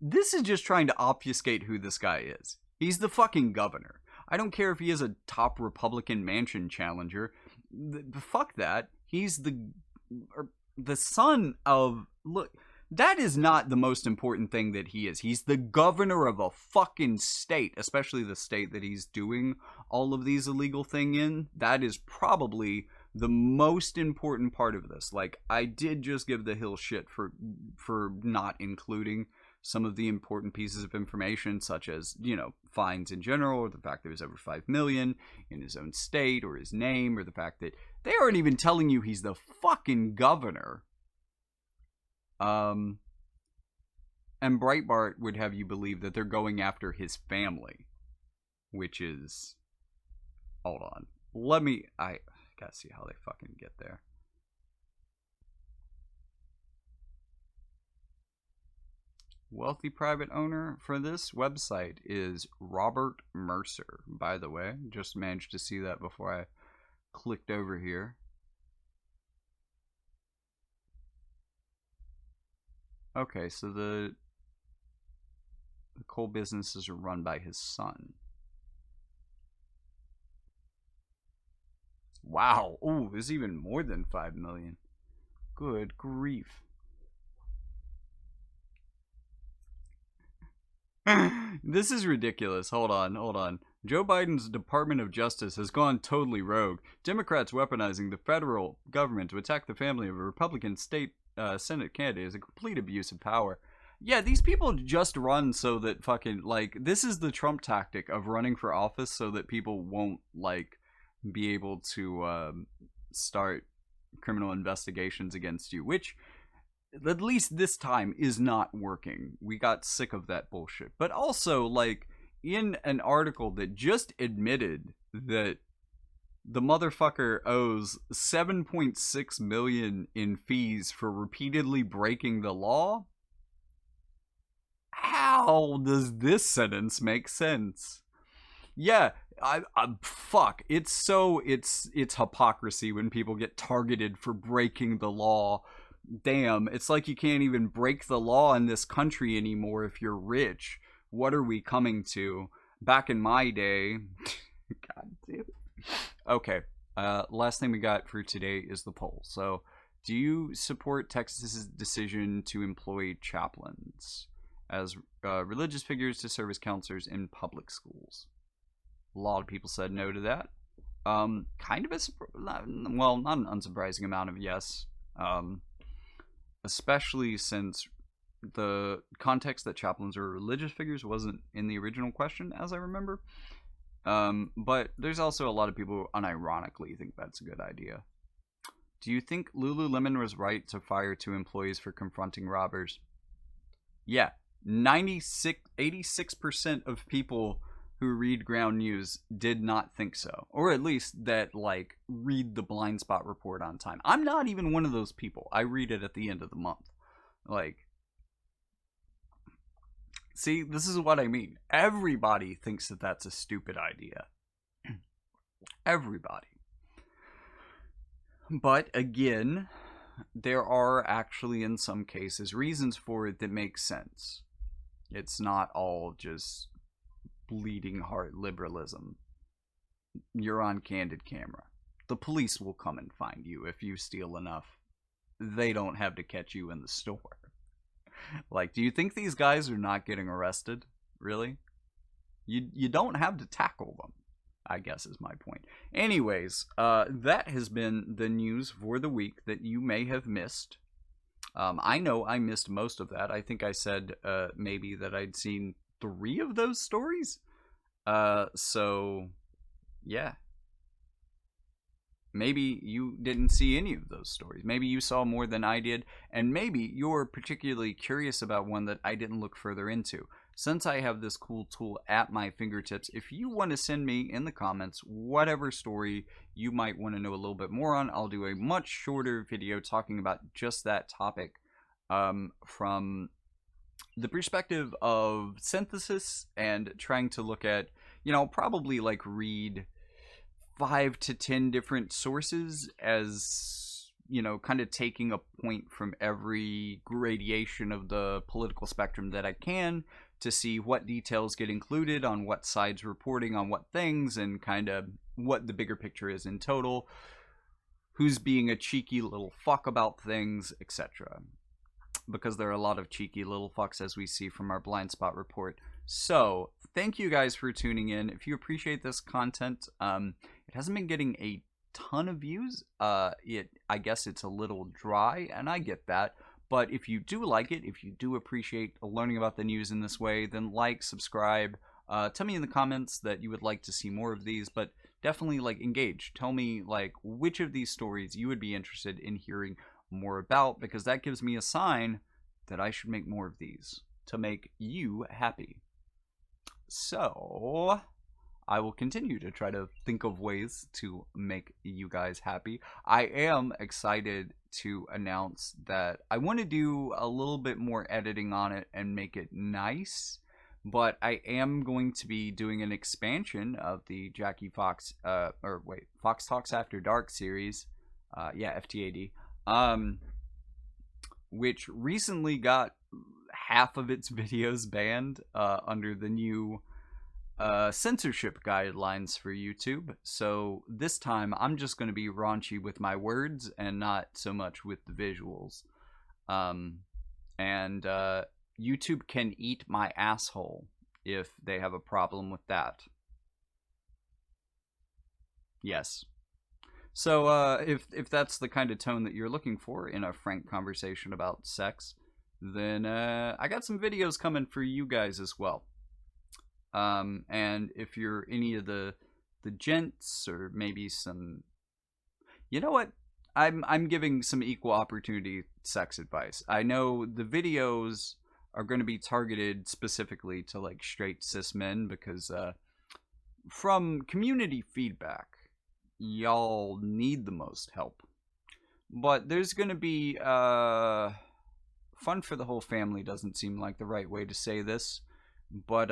This is just trying to obfuscate who this guy is. He's the fucking governor. I don't care if he is a top Republican mansion challenger. Fuck that. He's the son of... Look, that is not the most important thing that he is. He's the governor of a fucking state, especially the state that he's doing all of these illegal things in. That is probably the most important part of this. Like, I did just give the Hill shit for not including some of the important pieces of information, such as, you know, fines in general, or the fact that there's over 5 million in his own state, or his name, or the fact that they aren't even telling you he's the fucking governor. And Breitbart would have you believe that they're going after his family, which is... Hold on. I gotta see how they fucking get there. Wealthy private owner for this website is Robert Mercer, by the way. Just managed to see that before I clicked over here. Okay, so the coal businesses are run by his son. Wow. Ooh, there's even more than 5 million. Good grief. This is ridiculous. Hold on. Joe Biden's Department of Justice has gone totally rogue. Democrats weaponizing the federal government to attack the family of a Republican state Senate candidate is a complete abuse of power. Yeah, these people just run so that fucking, like, this is the Trump tactic of running for office so that people won't, like, be able to start criminal investigations against you, which at least this time is not working. We got sick of that bullshit. But also, like, in an article that just admitted that the motherfucker owes 7.6 million in fees for repeatedly breaking the law. How does this sentence make sense? Yeah, fuck. It's hypocrisy when people get targeted for breaking the law. Damn, it's like you can't even break the law in this country anymore if you're rich. What are we coming to? Back in my day. God damn it. Okay, last thing we got for today is the poll. So, do you support Texas's decision to employ chaplains as religious figures to serve as counselors in public schools? A lot of people said no to that. Kind of not an unsurprising amount of yes. Especially since the context that chaplains are religious figures wasn't in the original question, as I remember. But there's also a lot of people who unironically think that's a good idea. Do you think Lululemon was right to fire 2 employees for confronting robbers? Yeah, 86% of people who read Ground News did not think so. Or at least that, like, read the blind spot report on time. I'm not even one of those people. I read it at the end of the month. Like, See, this is what I mean. Everybody thinks that that's a stupid idea. Everybody. But again, there are actually, in some cases, reasons for it that make sense. It's not all just bleeding heart liberalism. You're on candid camera. The police will come and find you if you steal enough. They don't have to catch you in the store. Like, do you think these guys are not getting arrested? Really? You don't have to tackle them, I guess is my point. Anyways, that has been the news for the week that you may have missed. I know I missed most of that. I think I said maybe that I'd seen 3 of those stories. So, yeah. Maybe you didn't see any of those stories. Maybe you saw more than I did, and maybe you're particularly curious about one that I didn't look further into. Since I have this cool tool at my fingertips, if you want to send me in the comments whatever story you might want to know a little bit more on, I'll do a much shorter video talking about just that topic from the perspective of synthesis and trying to look at, probably like read 5 to 10 different sources as, kind of taking a point from every gradation of the political spectrum that I can to see what details get included on what sides reporting on what things and kind of what the bigger picture is in total, who's being a cheeky little fuck about things, etc. Because there are a lot of cheeky little fucks, as we see from our blind spot report. So, thank you guys for tuning in. If you appreciate this content, it hasn't been getting a ton of views. I guess it's a little dry, and I get that. But if you do like it, if you do appreciate learning about the news in this way, then like, subscribe. Tell me in the comments that you would like to see more of these, but definitely engage. Tell me which of these stories you would be interested in hearing more about, because that gives me a sign that I should make more of these to make you happy. So I will continue to try to think of ways to make you guys happy. I am excited to announce that I want to do a little bit more editing on it and make it nice, but I am going to be doing an expansion of the Jackie Fox Fox Talks After Dark series, FTAD, which recently got half of its videos banned under the new censorship guidelines for YouTube. So this time I'm just going to be raunchy with my words and not so much with the visuals. And YouTube can eat my asshole if they have a problem with that. Yes. So if that's the kind of tone that you're looking for in a frank conversation about sex, then I got some videos coming for you guys as well. And if you're any of the gents, or maybe some, you know what, I'm giving some equal opportunity sex advice. I know the videos are going to be targeted specifically to straight cis men, because from community feedback, y'all need the most help. But there's going to be fun for the whole family doesn't seem like the right way to say this, but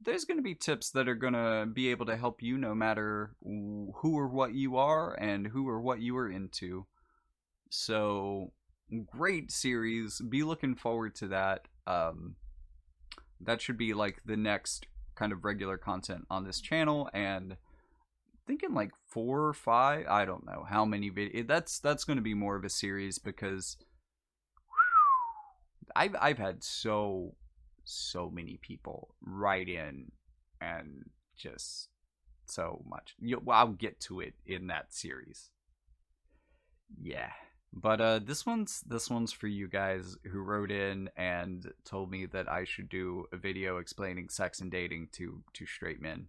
there's going to be tips that are going to be able to help you no matter who or what you are and who or what you are into. So, great series. Be looking forward to that. That should be the next kind of regular content on this channel, and thinking 4 or 5, I don't know how many videos. That's going to be more of a series, because I've had so many people write in, and just so much. I'll get to it in that series. Yeah. But this one's for you guys who wrote in and told me that I should do a video explaining sex and dating to straight men.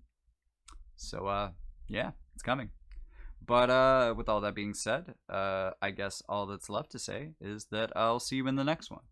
So yeah, it's coming. But with all that being said, I guess all that's left to say is that I'll see you in the next one.